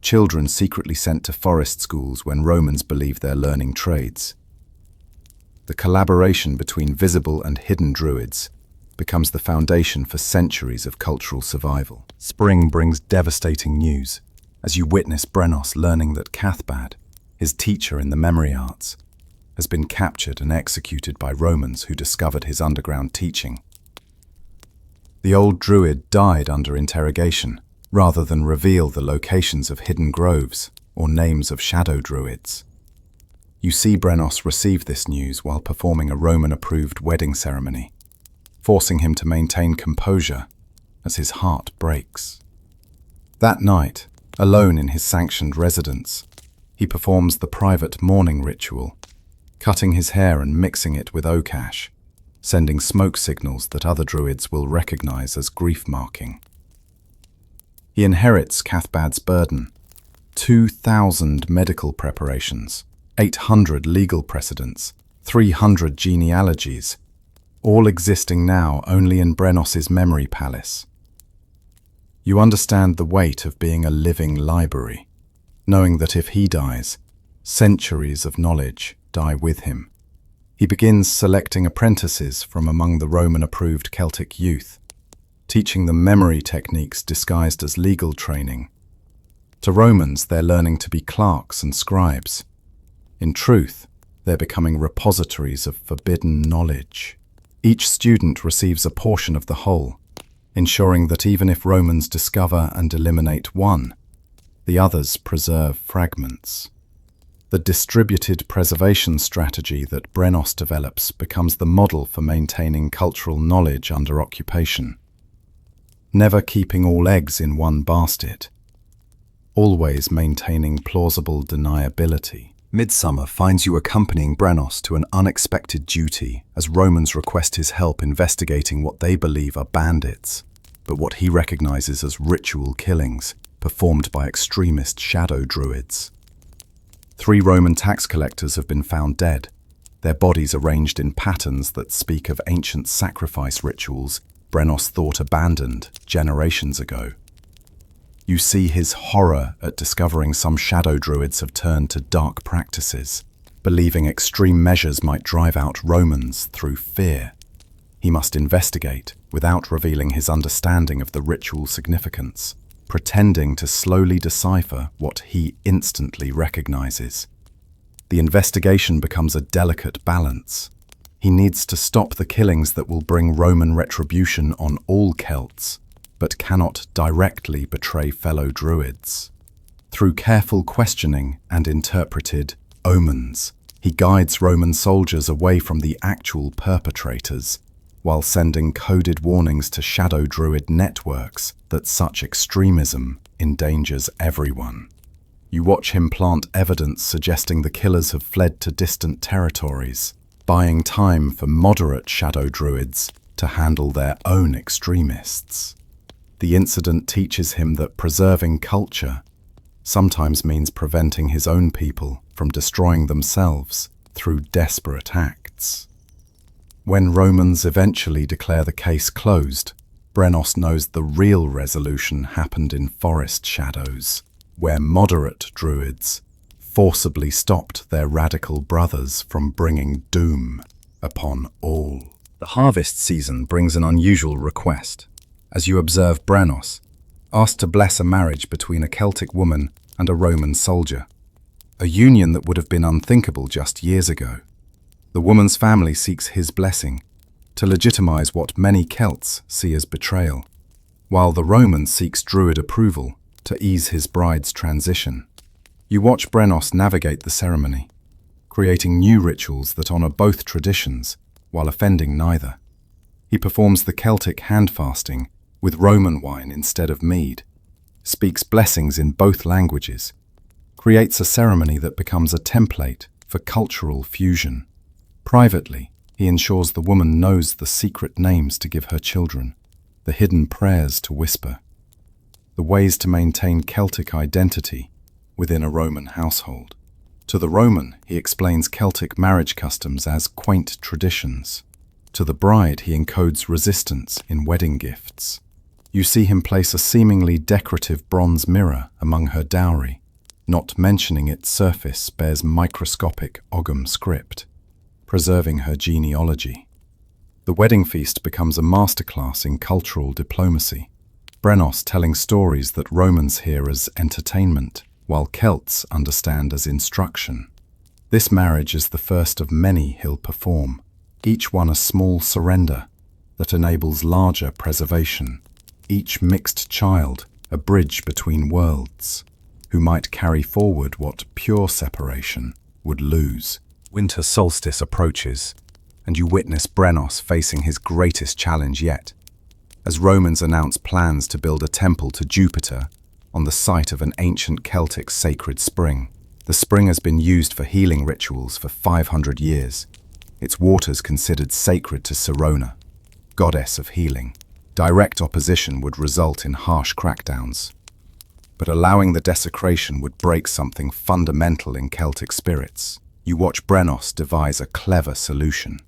Speaker 2: children secretly sent to forest schools when Romans believed they're learning trades. The collaboration between visible and hidden Druids becomes the foundation for centuries of cultural survival. Spring brings devastating news as you witness Brennos learning that Cathbad, his teacher in the memory arts, has been captured and executed by Romans who discovered his underground teaching. The old Druid died under interrogation, rather than reveal the locations of hidden groves or names of shadow Druids. You see Brennos receive this news while performing a Roman-approved wedding ceremony, forcing him to maintain composure as his heart breaks. That night, alone in his sanctioned residence, he performs the private mourning ritual, cutting his hair and mixing it with oak ash, sending smoke signals that other Druids will recognize as grief-marking. He inherits Cathbad's burden, 2,000 medical preparations, 800 legal precedents, 300 genealogies, all existing now only in Brennos's memory palace. You understand the weight of being a living library, knowing that if he dies, centuries of knowledge die with him. He begins selecting apprentices from among the Roman-approved Celtic youth, teaching them memory techniques disguised as legal training. To Romans, they're learning to be clerks and scribes. In truth, they're becoming repositories of forbidden knowledge. Each student receives a portion of the whole, ensuring that even if Romans discover and eliminate one, the others preserve fragments. The distributed preservation strategy that Brenos develops becomes the model for maintaining cultural knowledge under occupation. Never keeping all eggs in one basket. Always maintaining plausible deniability. Midsummer finds you accompanying Brenos to an unexpected duty as Romans request his help investigating what they believe are bandits, but what he recognizes as ritual killings performed by extremist shadow druids. 3 Roman tax collectors have been found dead, their bodies arranged in patterns that speak of ancient sacrifice rituals Brenos thought abandoned generations ago. You see his horror at discovering some shadow druids have turned to dark practices, believing extreme measures might drive out Romans through fear. He must investigate without revealing his understanding of the ritual significance, pretending to slowly decipher what he instantly recognizes. The investigation becomes a delicate balance. He needs to stop the killings that will bring Roman retribution on all Celts, but cannot directly betray fellow Druids. Through careful questioning and interpreted omens, he guides Roman soldiers away from the actual perpetrators, while sending coded warnings to shadow Druid networks that such extremism endangers everyone. You watch him plant evidence suggesting the killers have fled to distant territories, buying time for moderate shadow Druids to handle their own extremists. The incident teaches him that preserving culture sometimes means preventing his own people from destroying themselves through desperate acts. When Romans eventually declare the case closed, Brenos knows the real resolution happened in forest shadows, where moderate Druids forcibly stopped their radical brothers from bringing doom upon all. The harvest season brings an unusual request. As you observe Brenos, asked to bless a marriage between a Celtic woman and a Roman soldier, a union that would have been unthinkable just years ago. The woman's family seeks his blessing to legitimize what many Celts see as betrayal, while the Roman seeks Druid approval to ease his bride's transition. You watch Brenos navigate the ceremony, creating new rituals that honor both traditions while offending neither. He performs the Celtic hand-fasting with Roman wine instead of mead, speaks blessings in both languages, creates a ceremony that becomes a template for cultural fusion. Privately, he ensures the woman knows the secret names to give her children, the hidden prayers to whisper, the ways to maintain Celtic identity within a Roman household. To the Roman, he explains Celtic marriage customs as quaint traditions. To the bride, he encodes resistance in wedding gifts. You see him place a seemingly decorative bronze mirror among her dowry, not mentioning its surface bears microscopic Ogham script, preserving her genealogy. The wedding feast becomes a masterclass in cultural diplomacy, Brenos telling stories that Romans hear as entertainment, while Celts understand as instruction. This marriage is the first of many he'll perform, each one a small surrender that enables larger preservation, each mixed child a bridge between worlds, who might carry forward what pure separation would lose. Winter solstice approaches, and you witness Brenos facing his greatest challenge yet, as Romans announce plans to build a temple to Jupiter on the site of an ancient Celtic sacred spring. The spring has been used for healing rituals for 500 years, its waters considered sacred to Sirona, goddess of healing. Direct opposition would result in harsh crackdowns, but allowing the desecration would break something fundamental in Celtic spirits. You watch Brenos devise a clever solution,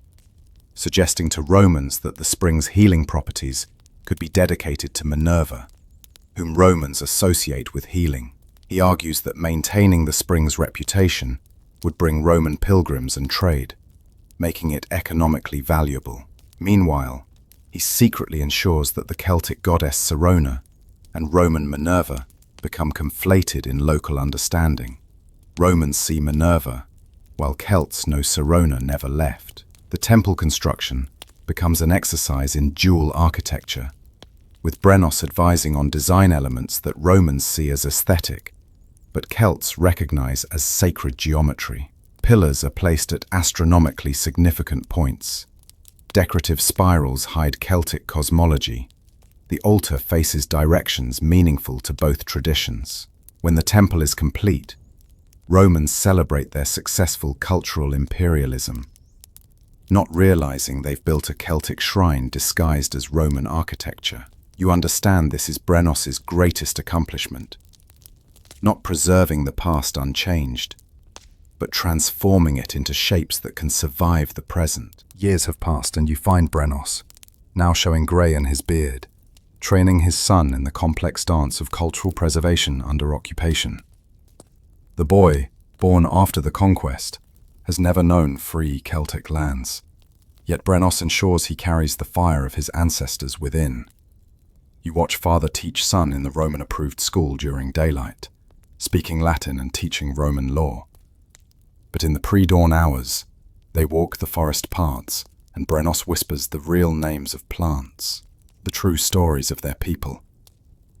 Speaker 2: suggesting to Romans that the spring's healing properties could be dedicated to Minerva, whom Romans associate with healing. He argues that maintaining the spring's reputation would bring Roman pilgrims and trade, making it economically valuable. Meanwhile, he secretly ensures that the Celtic goddess Sirona and Roman Minerva become conflated in local understanding. Romans see Minerva, while Celts know Sirona never left. The temple construction becomes an exercise in dual architecture, with Brenos advising on design elements that Romans see as aesthetic, but Celts recognize as sacred geometry. Pillars are placed at astronomically significant points. Decorative spirals hide Celtic cosmology. The altar faces directions meaningful to both traditions. When the temple is complete, Romans celebrate their successful cultural imperialism, not realizing they've built a Celtic shrine disguised as Roman architecture. You understand this is Brenos's greatest accomplishment, not preserving the past unchanged, but transforming it into shapes that can survive the present.
Speaker 1: Years have passed and you find Brenos, now showing grey in his beard, training his son in the complex dance of cultural preservation under occupation. The boy, born after the conquest, has never known free Celtic lands, yet Brenos ensures he carries the fire of his ancestors within. You watch father teach son in the Roman-approved school during daylight, speaking Latin and teaching Roman law. But in the pre-dawn hours, they walk the forest paths, and Brenos whispers the real names of plants, the true stories of their people,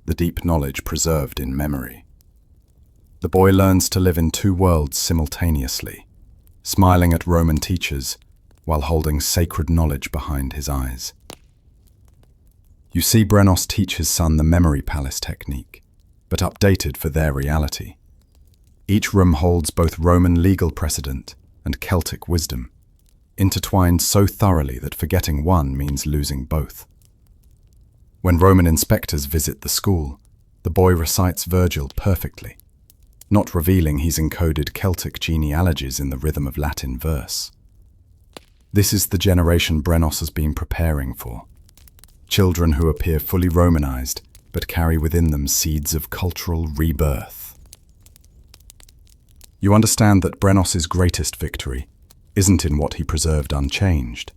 Speaker 1: the deep knowledge preserved in memory. The boy learns to live in two worlds simultaneously, smiling at Roman teachers while holding sacred knowledge behind his eyes. You see Brenos teach his son the memory palace technique, but updated for their reality. Each room holds both Roman legal precedent and Celtic wisdom, intertwined so thoroughly that forgetting one means losing both. When Roman inspectors visit the school, the boy recites Virgil perfectly, not revealing he's encoded Celtic genealogies in the rhythm of Latin verse. This is the generation Brenos has been preparing for. Children who appear fully Romanized, but carry within them seeds of cultural rebirth. You understand that Brenos's greatest victory isn't in what he preserved unchanged,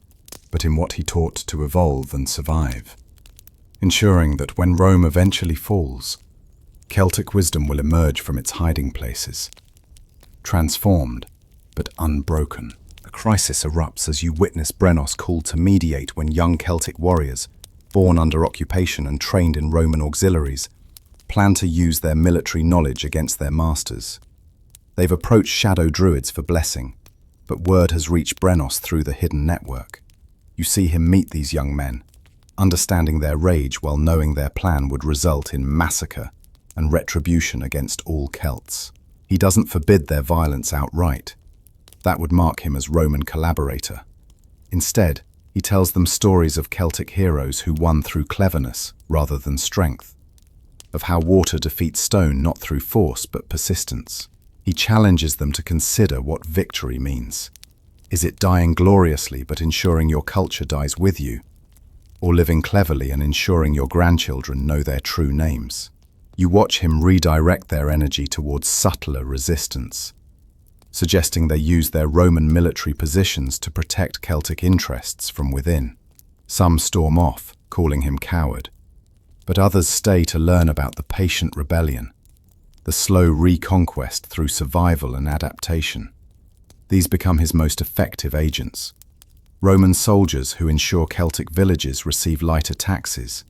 Speaker 1: but in what he taught to evolve and survive, ensuring that when Rome eventually falls, Celtic wisdom will emerge from its hiding places, transformed but unbroken. A crisis erupts as you witness Brenos called to mediate when young Celtic warriors, born under occupation and trained in Roman auxiliaries, plan to use their military knowledge against their masters. They've approached shadow druids for blessing, but word has reached Brenos through the hidden network. You see him meet these young men, understanding their rage while knowing their plan would result in massacre and retribution against all Celts. He doesn't forbid their violence outright. That would mark him as Roman collaborator. Instead, he tells them stories of Celtic heroes who won through cleverness rather than strength, of how water defeats stone not through force but persistence. He challenges them to consider what victory means. Is it dying gloriously but ensuring your culture dies with you, or living cleverly and ensuring your grandchildren know their true names? You watch him redirect their energy towards subtler resistance, suggesting they use their Roman military positions to protect Celtic interests from within. Some storm off, calling him coward, but others stay to learn about the patient rebellion, the slow reconquest through survival and adaptation. These become his most effective agents. Roman soldiers who ensure Celtic villages receive lighter taxes,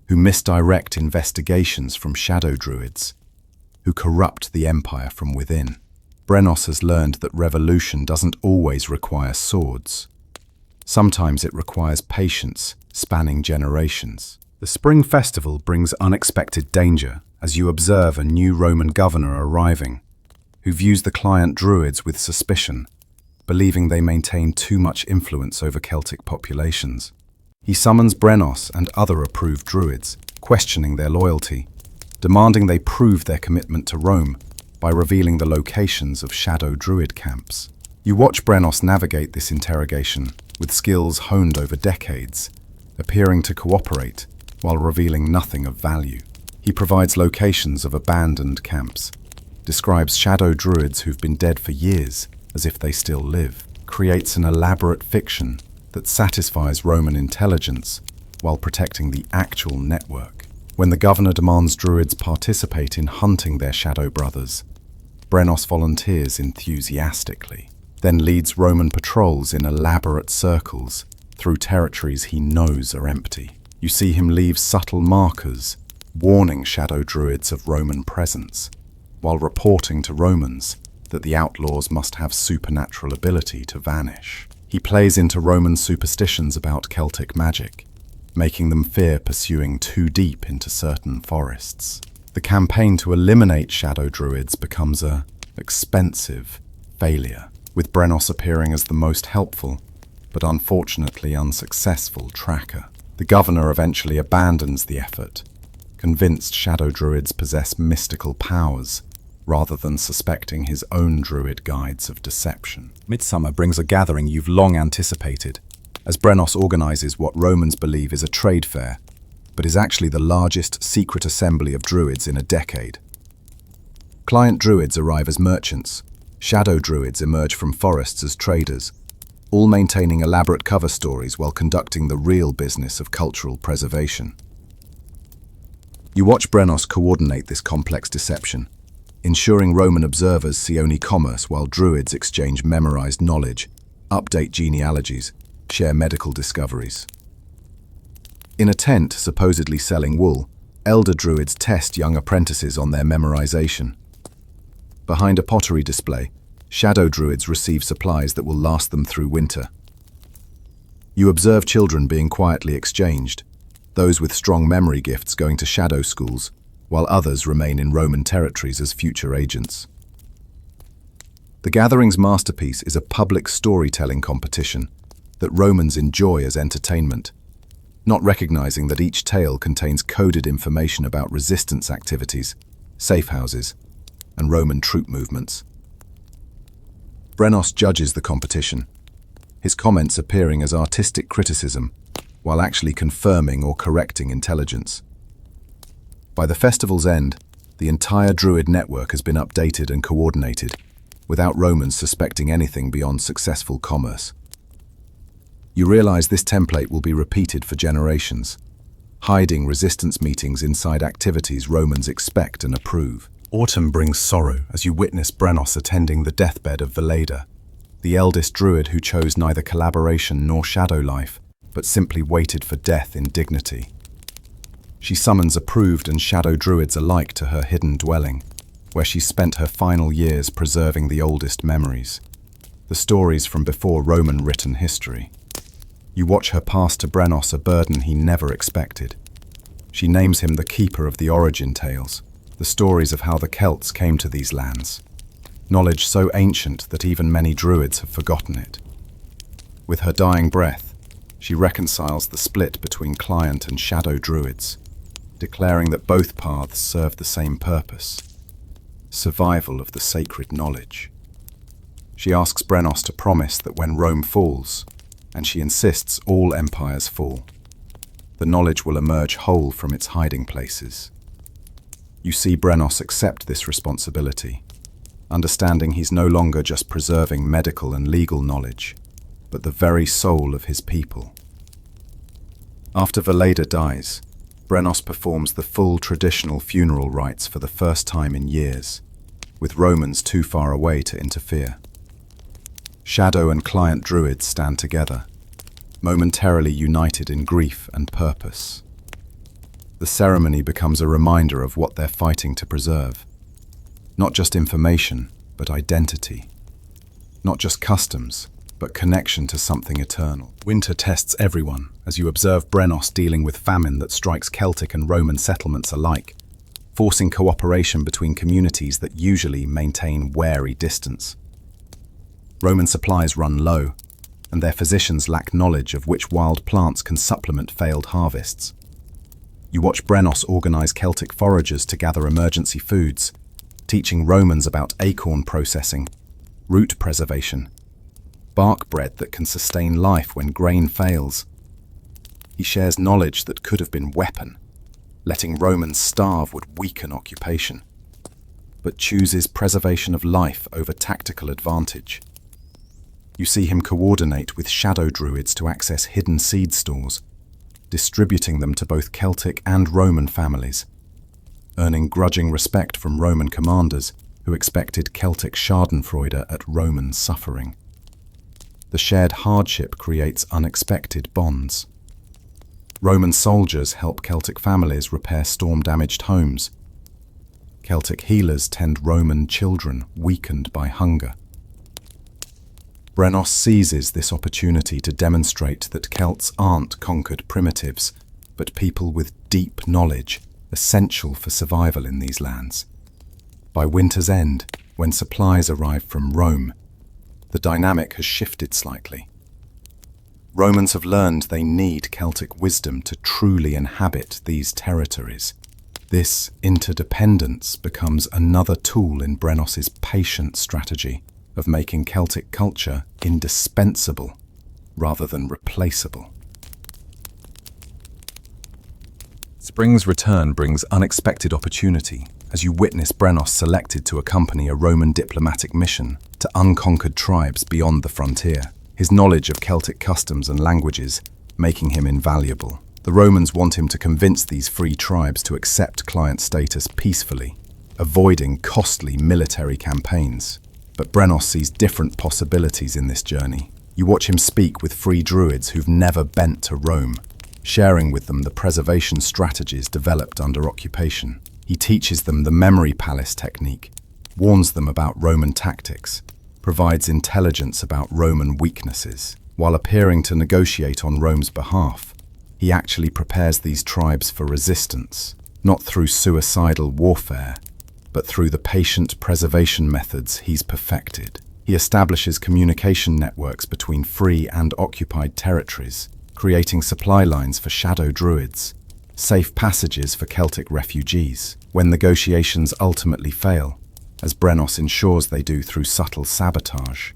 Speaker 1: who misdirect investigations from shadow druids, who corrupt the empire from within. Brenos has learned that revolution doesn't always require swords. Sometimes it requires patience, spanning generations. The spring festival brings unexpected danger as you observe a new Roman governor arriving, who views the client druids with suspicion, believing they maintain too much influence over Celtic populations. He summons Brenos and other approved druids, questioning their loyalty, demanding they prove their commitment to Rome by revealing the locations of shadow druid camps. You watch Brenos navigate this interrogation with skills honed over decades, appearing to cooperate while revealing nothing of value. He provides locations of abandoned camps, describes shadow druids who've been dead for years as if they still live, creates an elaborate fiction that satisfies Roman intelligence while protecting the actual network.
Speaker 2: When the governor demands druids participate in hunting their shadow brothers, Brenos volunteers enthusiastically, then leads Roman patrols in elaborate circles through territories he knows are empty. You see him leave subtle markers, warning shadow druids of Roman presence, while reporting to Romans that the outlaws must have supernatural ability to vanish. He plays into Roman superstitions about Celtic magic, making them fear pursuing too deep into certain forests. The campaign to eliminate shadow druids becomes an expensive failure, with Brenos appearing as the most helpful, but unfortunately unsuccessful tracker. The governor eventually abandons the effort, convinced shadow druids possess mystical powers, rather than suspecting his own druid guides of deception. Midsummer brings a gathering you've long anticipated, as Brenos organizes what Romans believe is a trade fair, but is actually the largest secret assembly of druids in a decade. Client druids arrive as merchants, shadow druids emerge from forests as traders, all maintaining elaborate cover stories while conducting the real business of cultural preservation. You watch Brenos coordinate this complex deception, ensuring Roman observers see only commerce while druids exchange memorized knowledge, update genealogies, share medical discoveries. In a tent supposedly selling wool, elder druids test young apprentices on their memorization. Behind a pottery display, shadow druids receive supplies that will last them through winter. You observe children being quietly exchanged, those with strong memory gifts going to shadow schools, while others remain in Roman territories as future agents. The gathering's masterpiece is a public storytelling competition that Romans enjoy as entertainment, not recognizing that each tale contains coded information about resistance activities, safe houses, and Roman troop movements. Brenos judges the competition, his comments appearing as artistic criticism, while actually confirming or correcting intelligence. By the festival's end, the entire druid network has been updated and coordinated, without Romans suspecting anything beyond successful commerce. You realize this template will be repeated for generations, hiding resistance meetings inside activities Romans expect and approve. Autumn brings sorrow as you witness Brenos attending the deathbed of Veleda, the eldest druid who chose neither collaboration nor shadow life, but simply waited for death in dignity. She summons approved and shadow druids alike to her hidden dwelling, where she spent her final years preserving the oldest memories, the stories from before Roman written history. You watch her pass to Brenos a burden he never expected. She names him the keeper of the origin tales, the stories of how the Celts came to these lands, knowledge so ancient that even many druids have forgotten it. With her dying breath, she reconciles the split between client and shadow druids, declaring that both paths serve the same purpose: survival of the sacred knowledge. She asks Brenos to promise that when Rome falls, and she insists all empires fall, the knowledge will emerge whole from its hiding places. You see Brenos accept this responsibility, understanding he's no longer just preserving medical and legal knowledge, but the very soul of his people. After Veleda dies, Brenos performs the full traditional funeral rites for the first time in years, with Romans too far away to interfere. Shadow and client druids stand together, momentarily united in grief and purpose. The ceremony becomes a reminder of what they're fighting to preserve. Not just information, but identity. Not just customs, but connection to something eternal. Winter tests everyone as you observe Brenos dealing with famine that strikes Celtic and Roman settlements alike, forcing cooperation between communities that usually maintain wary distance. Roman supplies run low, and their physicians lack knowledge of which wild plants can supplement failed harvests. You watch Brenos organize Celtic foragers to gather emergency foods, teaching Romans about acorn processing, root preservation, bark bread that can sustain life when grain fails. He shares knowledge that could have been weapon, letting Romans starve would weaken occupation, but chooses preservation of life over tactical advantage. You see him coordinate with shadow druids to access hidden seed stores, distributing them to both Celtic and Roman families, earning grudging respect from Roman commanders who expected Celtic schadenfreude at Roman suffering. The shared hardship creates unexpected bonds. Roman soldiers help Celtic families repair storm-damaged homes. Celtic healers tend Roman children weakened by hunger. Brenos seizes this opportunity to demonstrate that Celts aren't conquered primitives, but people with deep knowledge, essential for survival in these lands. By winter's end, when supplies arrive from Rome, the dynamic has shifted slightly. Romans have learned they need Celtic wisdom to truly inhabit these territories. This interdependence becomes another tool in Brenos's patient strategy of making Celtic culture indispensable rather than replaceable. Spring's return brings unexpected opportunity as you witness Brenos selected to accompany a Roman diplomatic mission to unconquered tribes beyond the frontier, his knowledge of Celtic customs and languages making him invaluable. The Romans want him to convince these free tribes to accept client status peacefully, avoiding costly military campaigns. But Brenos sees different possibilities in this journey. You watch him speak with free druids who've never bent to Rome, sharing with them the preservation strategies developed under occupation. He teaches them the memory palace technique, warns them about Roman tactics, provides intelligence about Roman weaknesses. While appearing to negotiate on Rome's behalf, he actually prepares these tribes for resistance, not through suicidal warfare, but through the patient preservation methods he's perfected. He establishes communication networks between free and occupied territories, creating supply lines for shadow druids, safe passages for Celtic refugees. When negotiations ultimately fail, as Brenos ensures they do through subtle sabotage,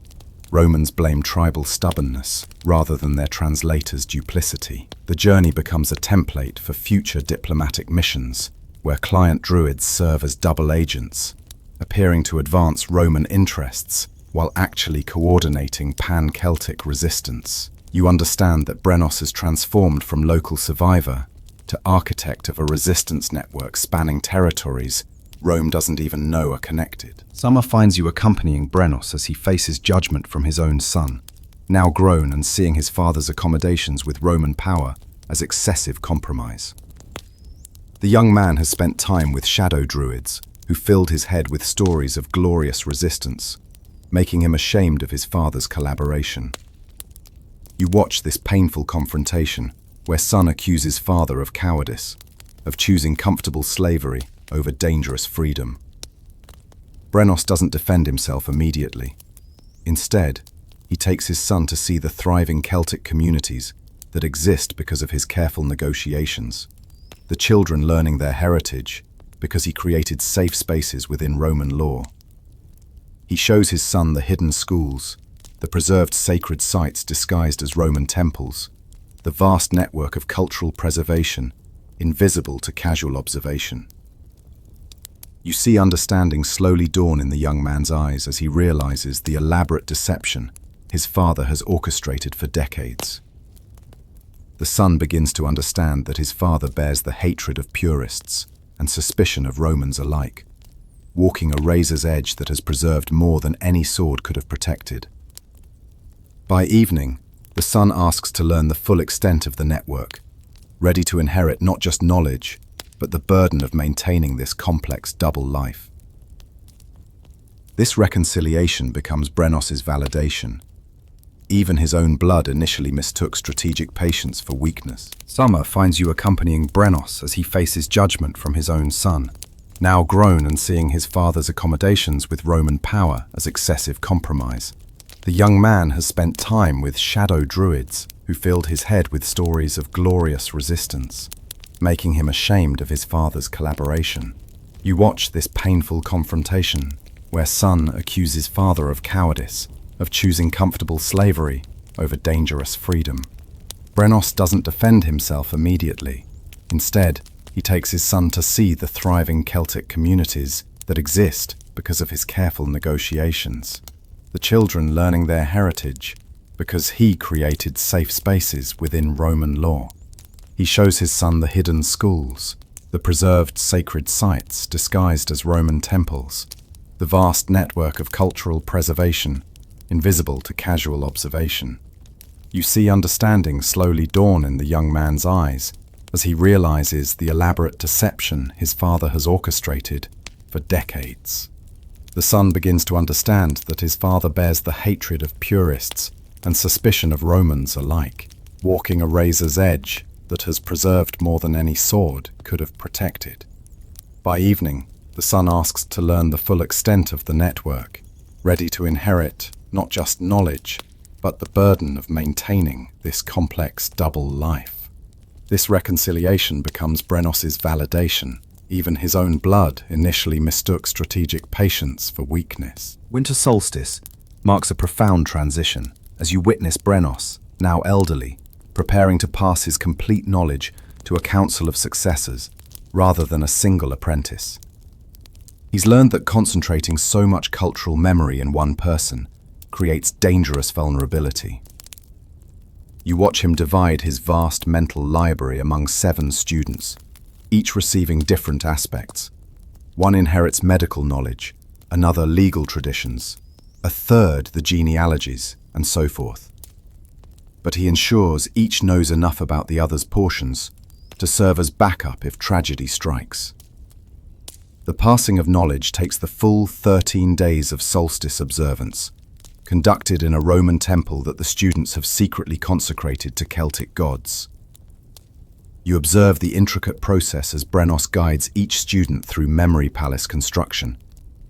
Speaker 2: Romans blame tribal stubbornness rather than their translators' duplicity. The journey becomes a template for future diplomatic missions, where client druids serve as double agents, appearing to advance Roman interests while actually coordinating pan-Celtic resistance. You understand that Brenos has transformed from local survivor to architect of a resistance network spanning territories Rome doesn't even know are connected. Summer finds you accompanying Brenos as he faces judgment from his own son, now grown and seeing his father's accommodations with Roman power as excessive compromise. The young man has spent time with shadow druids who filled his head with stories of glorious resistance, making him ashamed of his father's collaboration. You watch this painful confrontation where son accuses father of cowardice, of choosing comfortable slavery over dangerous freedom. Brenos doesn't defend himself immediately. Instead, he takes his son to see the thriving Celtic communities that exist because of his careful negotiations, the children learning their heritage because he created safe spaces within Roman law. He shows his son the hidden schools, the preserved sacred sites disguised as Roman temples, the vast network of cultural preservation, invisible to casual observation. You see understanding slowly dawn in the young man's eyes as he realizes the elaborate deception his father has orchestrated for decades. The son begins to understand that his father bears the hatred of purists and suspicion of Romans alike, walking a razor's edge that has preserved more than any sword could have protected. By evening, the son asks to learn the full extent of the network, ready to inherit not just knowledge, but the burden of maintaining this complex double life. This reconciliation becomes Brenos's validation. Even his own blood initially mistook strategic patience for weakness. Summer finds you accompanying Brenos as he faces judgment from his own son, now grown and seeing his father's accommodations with Roman power as excessive compromise. The young man has spent time with shadow druids who filled his head with stories of glorious resistance, making him ashamed of his father's collaboration. You watch this painful confrontation, where son accuses father of cowardice, of choosing comfortable slavery over dangerous freedom. Brenos doesn't defend himself immediately. Instead, he takes his son to see the thriving Celtic communities that exist because of his careful negotiations, the children learning their heritage because he created safe spaces within Roman law. He shows his son the hidden schools, the preserved sacred sites disguised as Roman temples, the vast network of cultural preservation, invisible to casual observation. You see understanding slowly dawn in the young man's eyes as he realizes the elaborate deception his father has orchestrated for decades. The son begins to understand that his father bears the hatred of purists and suspicion of Romans alike, walking a razor's edge that has preserved more than any sword could have protected. By evening, the son asks to learn the full extent of the network, ready to inherit not just knowledge, but the burden of maintaining this complex double life. This reconciliation becomes Brenos's validation. Even his own blood initially mistook strategic patience for weakness. Winter solstice marks a profound transition as you witness Brenos, now elderly, preparing to pass his complete knowledge to a council of successors rather than a single apprentice. He's learned that concentrating so much cultural memory in one person creates dangerous vulnerability. You watch him divide his vast mental library among 7 students, each receiving different aspects. One inherits medical knowledge, another legal traditions, a third the genealogies, and so forth. But he ensures each knows enough about the other's portions to serve as backup if tragedy strikes. The passing of knowledge takes the full 13 days of solstice observance, conducted in a Roman temple that the students have secretly consecrated to Celtic gods. You observe the intricate process as Brenos guides each student through memory palace construction,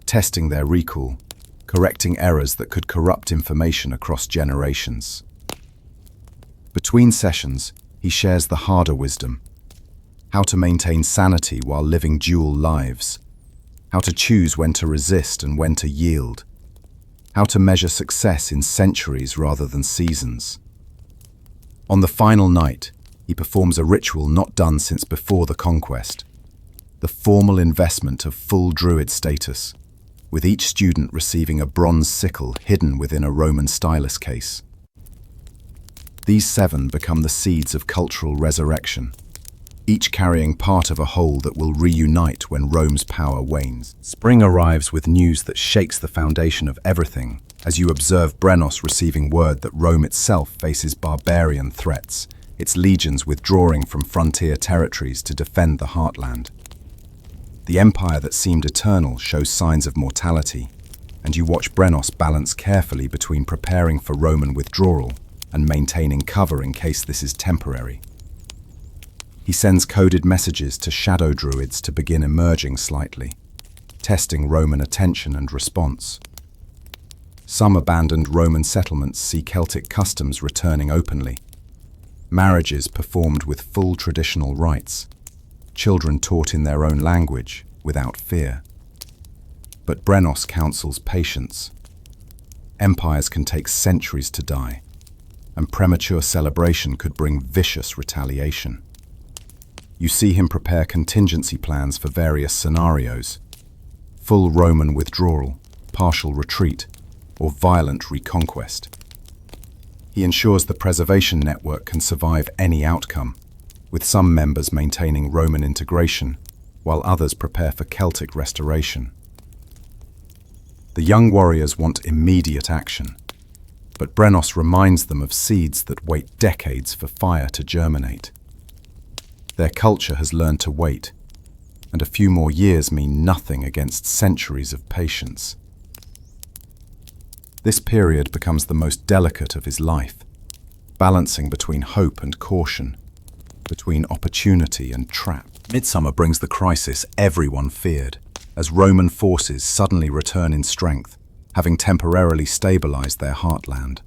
Speaker 2: testing their recall, correcting errors that could corrupt information across generations. Between sessions, he shares the harder wisdom: how to maintain sanity while living dual lives, how to choose when to resist and when to yield, how to measure success in centuries rather than seasons. On the final night, he performs a ritual not done since before the conquest, the formal investment of full druid status, with each student receiving a bronze sickle hidden within a Roman stylus case. These 7 become the seeds of cultural resurrection, each carrying part of a whole that will reunite when Rome's power wanes. Spring arrives with news that shakes the foundation of everything, as you observe Brenos receiving word that Rome itself faces barbarian threats, its legions withdrawing from frontier territories to defend the heartland. The empire that seemed eternal shows signs of mortality, and you watch Brenos balance carefully between preparing for Roman withdrawal and maintaining cover in case this is temporary. He sends coded messages to shadow druids to begin emerging slightly, testing Roman attention and response. Some abandoned Roman settlements see Celtic customs returning openly. Marriages performed with full traditional rites, children taught in their own language without fear. But Brenos counsels patience. Empires can take centuries to die, and premature celebration could bring vicious retaliation. You see him prepare contingency plans for various scenarios: full Roman withdrawal, partial retreat, or violent reconquest. He ensures the preservation network can survive any outcome, with some members maintaining Roman integration, while others prepare for Celtic restoration. The young warriors want immediate action, but Brenos reminds them of seeds that wait decades for fire to germinate. Their culture has learned to wait, and a few more years mean nothing against centuries of patience. This period becomes the most delicate of his life, balancing between hope and caution, between opportunity and trap. Midsummer brings the crisis everyone feared, as Roman forces suddenly return in strength, having temporarily stabilized their heartland,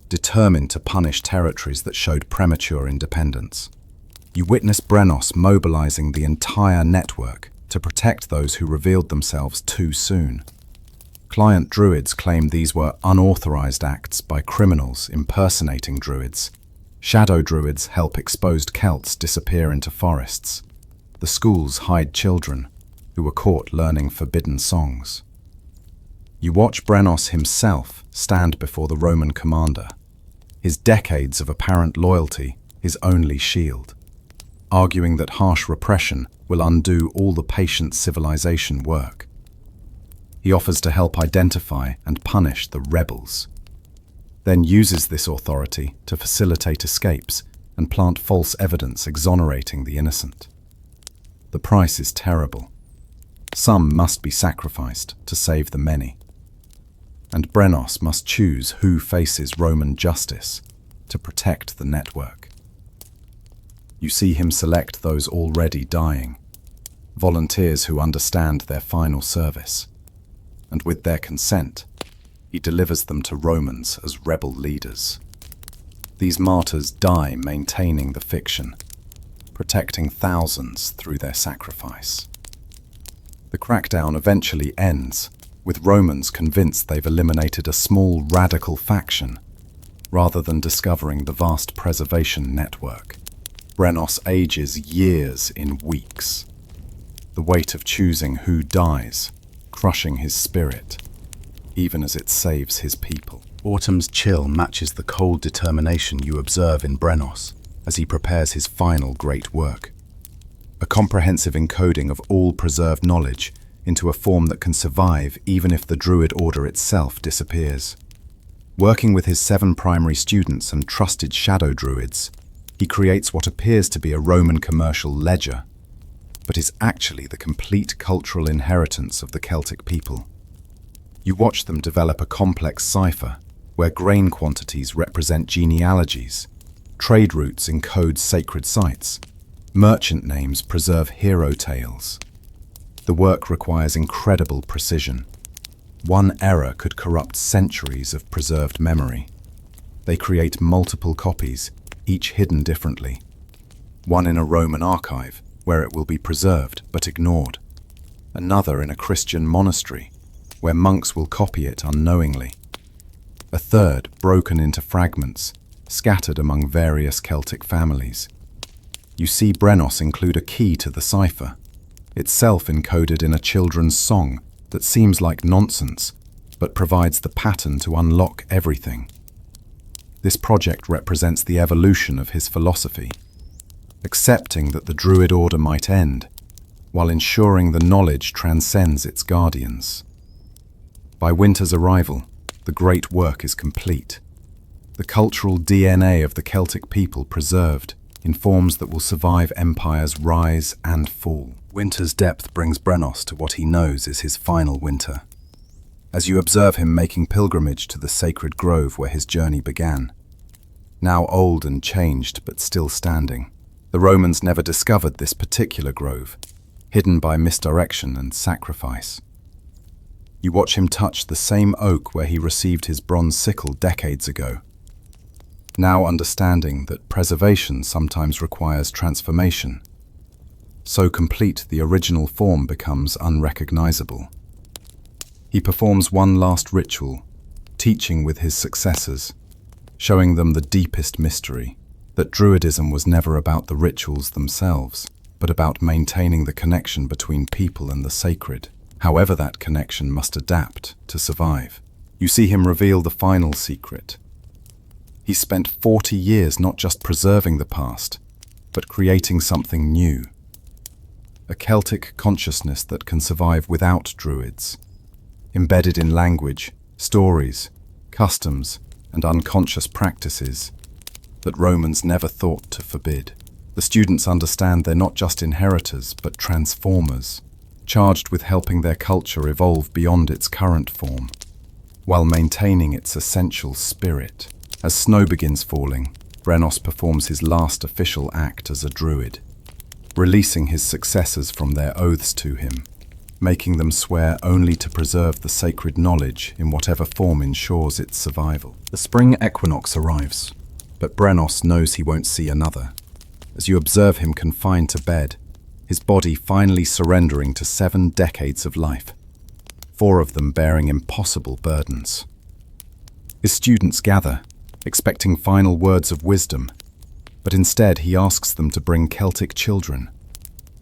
Speaker 2: determined to punish territories that showed premature independence. You witness Brenos mobilizing the entire network to protect those who revealed themselves too soon. Client druids claim these were unauthorized acts by criminals impersonating druids. Shadow druids help exposed Celts disappear into forests. The schools hide children who were caught learning forbidden songs. You watch Brenos himself stand before the Roman commander, his decades of apparent loyalty his only shield. arguing that harsh repression will undo all the patient civilization work. He offers to help identify and punish the rebels, then uses this authority to facilitate escapes and plant false evidence exonerating the innocent. The price is terrible. Some must be sacrificed to save the many. And Brenos must choose who faces Roman justice to protect the network. You see him select those already dying, volunteers who understand their final service, and with their consent, he delivers them to Romans as rebel leaders. These martyrs die maintaining the fiction, protecting thousands through their sacrifice. The crackdown eventually ends, with Romans convinced they've eliminated a small radical faction, rather than discovering the vast preservation network. Brenos ages years in weeks, the weight of choosing who dies, crushing his spirit, even as it saves his people.
Speaker 1: Autumn's chill matches the cold determination you observe in Brenos as he prepares his final great work. A comprehensive encoding of all preserved knowledge into a form that can survive even if the Druid order itself disappears. Working with his 7 primary students and trusted shadow Druids, he creates what appears to be a Roman commercial ledger, but is actually the complete cultural inheritance of the Celtic people. You watch them develop a complex cipher where grain quantities represent genealogies, trade routes encode sacred sites, merchant names preserve hero tales. The work requires incredible precision. One error could corrupt centuries of preserved memory. They create multiple copies, each hidden differently. One in a Roman archive, where it will be preserved but ignored. Another in a Christian monastery, where monks will copy it unknowingly. A third broken into fragments, scattered among various Celtic families. You see Brenos include a key to the cipher, itself encoded in a children's song that seems like nonsense, but provides the pattern to unlock everything. This project represents the evolution of his philosophy, accepting that the Druid order might end, while ensuring the knowledge transcends its guardians. By winter's arrival, the great work is complete. The cultural DNA of the Celtic people preserved in forms that will survive empires' rise and fall. Winter's depth brings Brenos to what he knows is his final winter. As you observe him making pilgrimage to the sacred grove where his journey began, now old and changed but still standing. The Romans never discovered this particular grove, hidden by misdirection and sacrifice. You watch him touch the same oak where he received his bronze sickle decades ago, now understanding that preservation sometimes requires transformation. So complete, the original form becomes unrecognizable. He performs one last ritual, teaching with his successors, showing them the deepest mystery, that Druidism was never about the rituals themselves, but about maintaining the connection between people and the sacred. However, that connection must adapt to survive. You see him reveal the final secret. He spent 40 years not just preserving the past, but creating something new. A Celtic consciousness that can survive without Druids, embedded in language, stories, customs, and unconscious practices that Romans never thought to forbid. The students understand they're not just inheritors, but transformers, charged with helping their culture evolve beyond its current form, while maintaining its essential spirit. As snow begins falling, Brenos performs his last official act as a Druid, releasing his successors from their oaths to him, making them swear only to preserve the sacred knowledge in whatever form ensures its survival. The spring equinox arrives, but Brenos knows he won't see another. As you observe him confined to bed, his body finally surrendering to 7 decades of life, 4 of them bearing impossible burdens. His students gather, expecting final words of wisdom, but instead he asks them to bring Celtic children,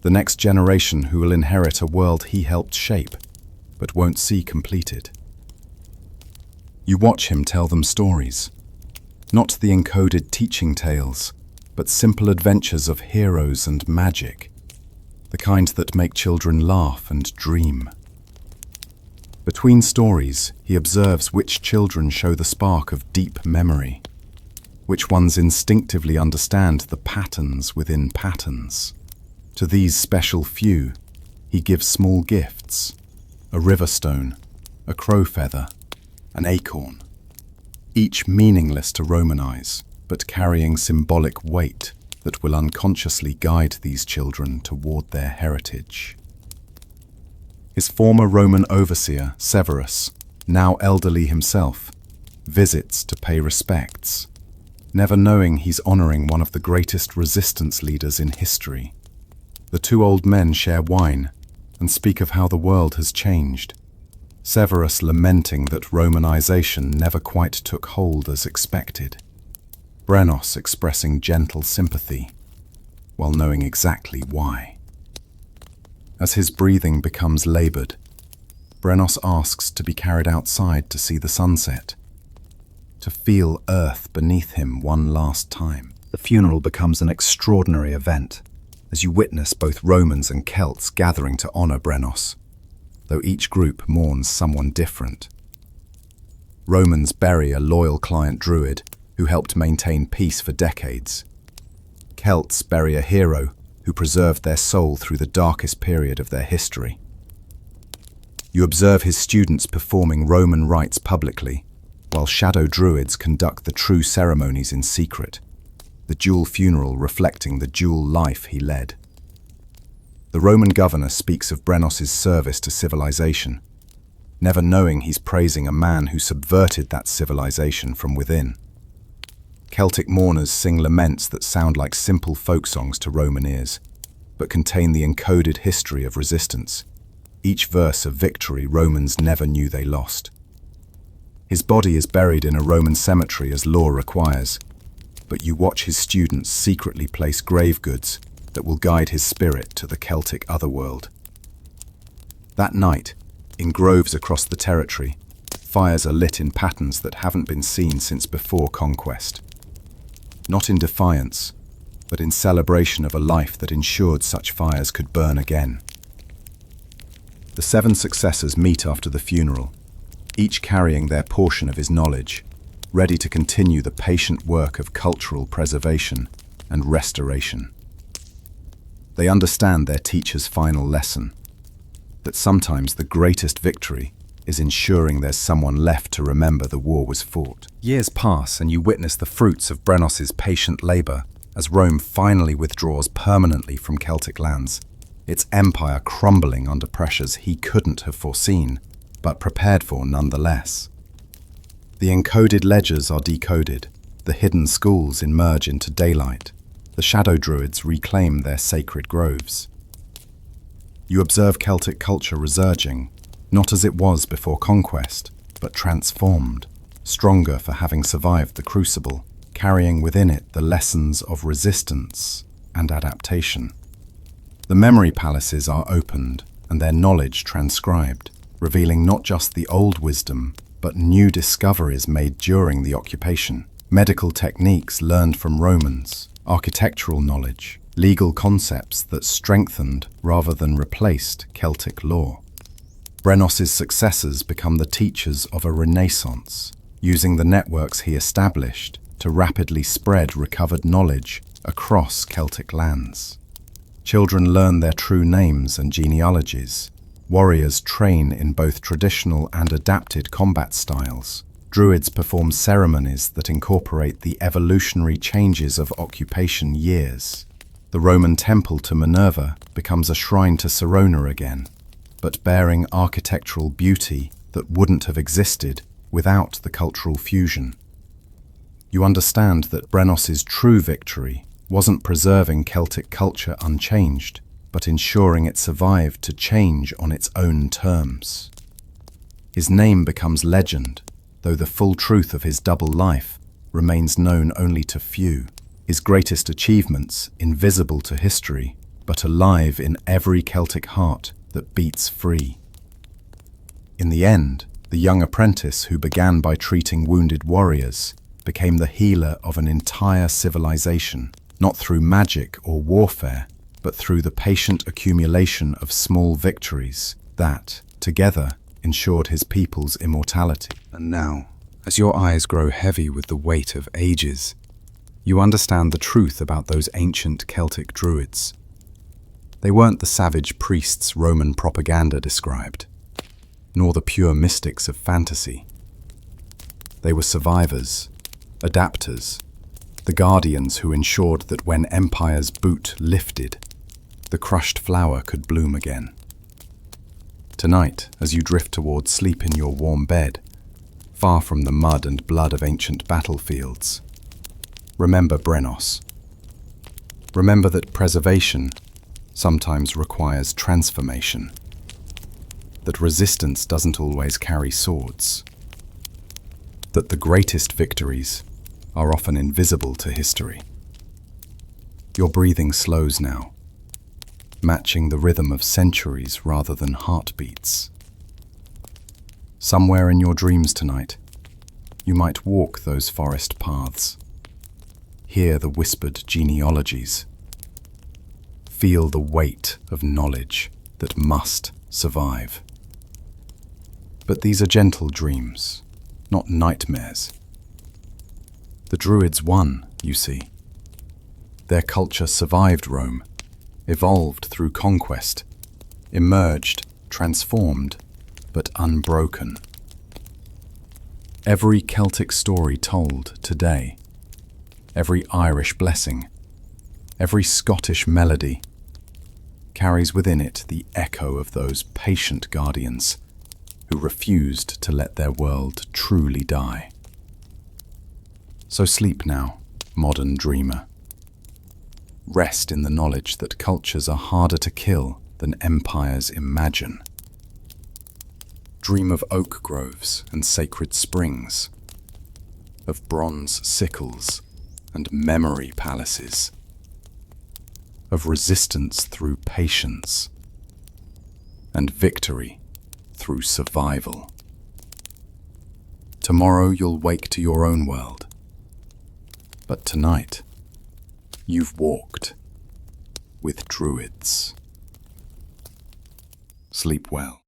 Speaker 1: the next generation who will inherit a world he helped shape, but won't see completed. You watch him tell them stories, not the encoded teaching tales, but simple adventures of heroes and magic, the kind that make children laugh and dream. Between stories, he observes which children show the spark of deep memory, which ones instinctively understand the patterns within patterns. To these special few, he gives small gifts: a river stone, a crow feather, an acorn, each meaningless to Romanize, but carrying symbolic weight that will unconsciously guide these children toward their heritage. His former Roman overseer, Severus, now elderly himself, visits to pay respects, never knowing he's honoring one of the greatest resistance leaders in history. The two old men share wine and speak of how the world has changed, Severus lamenting that Romanization never quite took hold as expected, Brenos expressing gentle sympathy, while knowing exactly why. As his breathing becomes labored, Brenos asks to be carried outside to see the sunset, to feel earth beneath him one last time.
Speaker 2: The funeral becomes an extraordinary event, as you witness both Romans and Celts gathering to honor Brenos, though each group mourns someone different. Romans bury a loyal client druid who helped maintain peace for decades. Celts bury a hero who preserved their soul through the darkest period of their history. You observe his students performing Roman rites publicly, while shadow druids conduct the true ceremonies in secret, the dual funeral reflecting the dual life he led. The Roman governor speaks of Brenos's service to civilization, never knowing he's praising a man who subverted that civilization from within. Celtic mourners sing laments that sound like simple folk songs to Roman ears, but contain the encoded history of resistance, each verse of victory Romans never knew they lost. His body is buried in a Roman cemetery as law requires, but you watch his students secretly place grave goods that will guide his spirit to the Celtic otherworld. That night, in groves across the territory, fires are lit in patterns that haven't been seen since before conquest. Not in defiance, but in celebration of a life that ensured such fires could burn again. The 7 successors meet after the funeral, each carrying their portion of his knowledge, ready to continue the patient work of cultural preservation and restoration. They understand their teacher's final lesson, that sometimes the greatest victory is ensuring there's someone left to remember the war was fought. Years pass and you witness the fruits of Brenos's patient labor as Rome finally withdraws permanently from Celtic lands, its empire crumbling under pressures he couldn't have foreseen, but prepared for nonetheless. The encoded ledgers are decoded, the hidden schools emerge into daylight, the shadow druids reclaim their sacred groves. You observe Celtic culture resurging, not as it was before conquest, but transformed, stronger for having survived the crucible, carrying within it the lessons of resistance and adaptation. The memory palaces are opened and their knowledge transcribed, revealing not just the old wisdom, but new discoveries made during the occupation, medical techniques learned from Romans, architectural knowledge, legal concepts that strengthened rather than replaced Celtic law. Brenos's successors become the teachers of a renaissance, using the networks he established to rapidly spread recovered knowledge across Celtic lands. Children learn their true names and genealogies. Warriors train in both traditional and adapted combat styles. Druids perform ceremonies that incorporate the evolutionary changes of occupation years. The Roman temple to Minerva becomes a shrine to Sirona again, but bearing architectural beauty that wouldn't have existed without the cultural fusion. You understand that Brenos's true victory wasn't preserving Celtic culture unchanged, but ensuring it survived to change on its own terms. His name becomes legend, though the full truth of his double life remains known only to few. His greatest achievements invisible to history, but alive in every Celtic heart that beats free. In the end, the young apprentice who began by treating wounded warriors became the healer of an entire civilization,
Speaker 1: not through magic or warfare, but through the patient accumulation of small victories that, together, ensured his people's immortality.
Speaker 2: And now, as your eyes grow heavy with the weight of ages, you understand the truth about those ancient Celtic druids. They weren't the savage priests Roman propaganda described, nor the pure mystics of fantasy. They were survivors, adapters, the guardians who ensured that when empire's boot lifted, the crushed flower could bloom again. Tonight, as you drift towards sleep in your warm bed, far from the mud and blood of ancient battlefields, remember Brenos. Remember that preservation sometimes requires transformation, that resistance doesn't always carry swords, that the greatest victories are often invisible to history. Your breathing slows now, matching the rhythm of centuries rather than heartbeats. Somewhere in your dreams tonight, you might walk those forest paths, hear the whispered genealogies, feel the weight of knowledge that must survive. But these are gentle dreams, not nightmares. The Druids won, you see. Their culture survived Rome, evolved through conquest, emerged, transformed, but unbroken. Every Celtic story told today, every Irish blessing, every Scottish melody, carries within it the echo of those patient guardians who refused to let their world truly die. So sleep now, modern dreamer. Rest in the knowledge that cultures are harder to kill than empires imagine. Dream of oak groves and sacred springs, of bronze sickles and memory palaces, of resistance through patience, and victory through survival. Tomorrow you'll wake to your own world, but tonight you've walked with druids. Sleep well.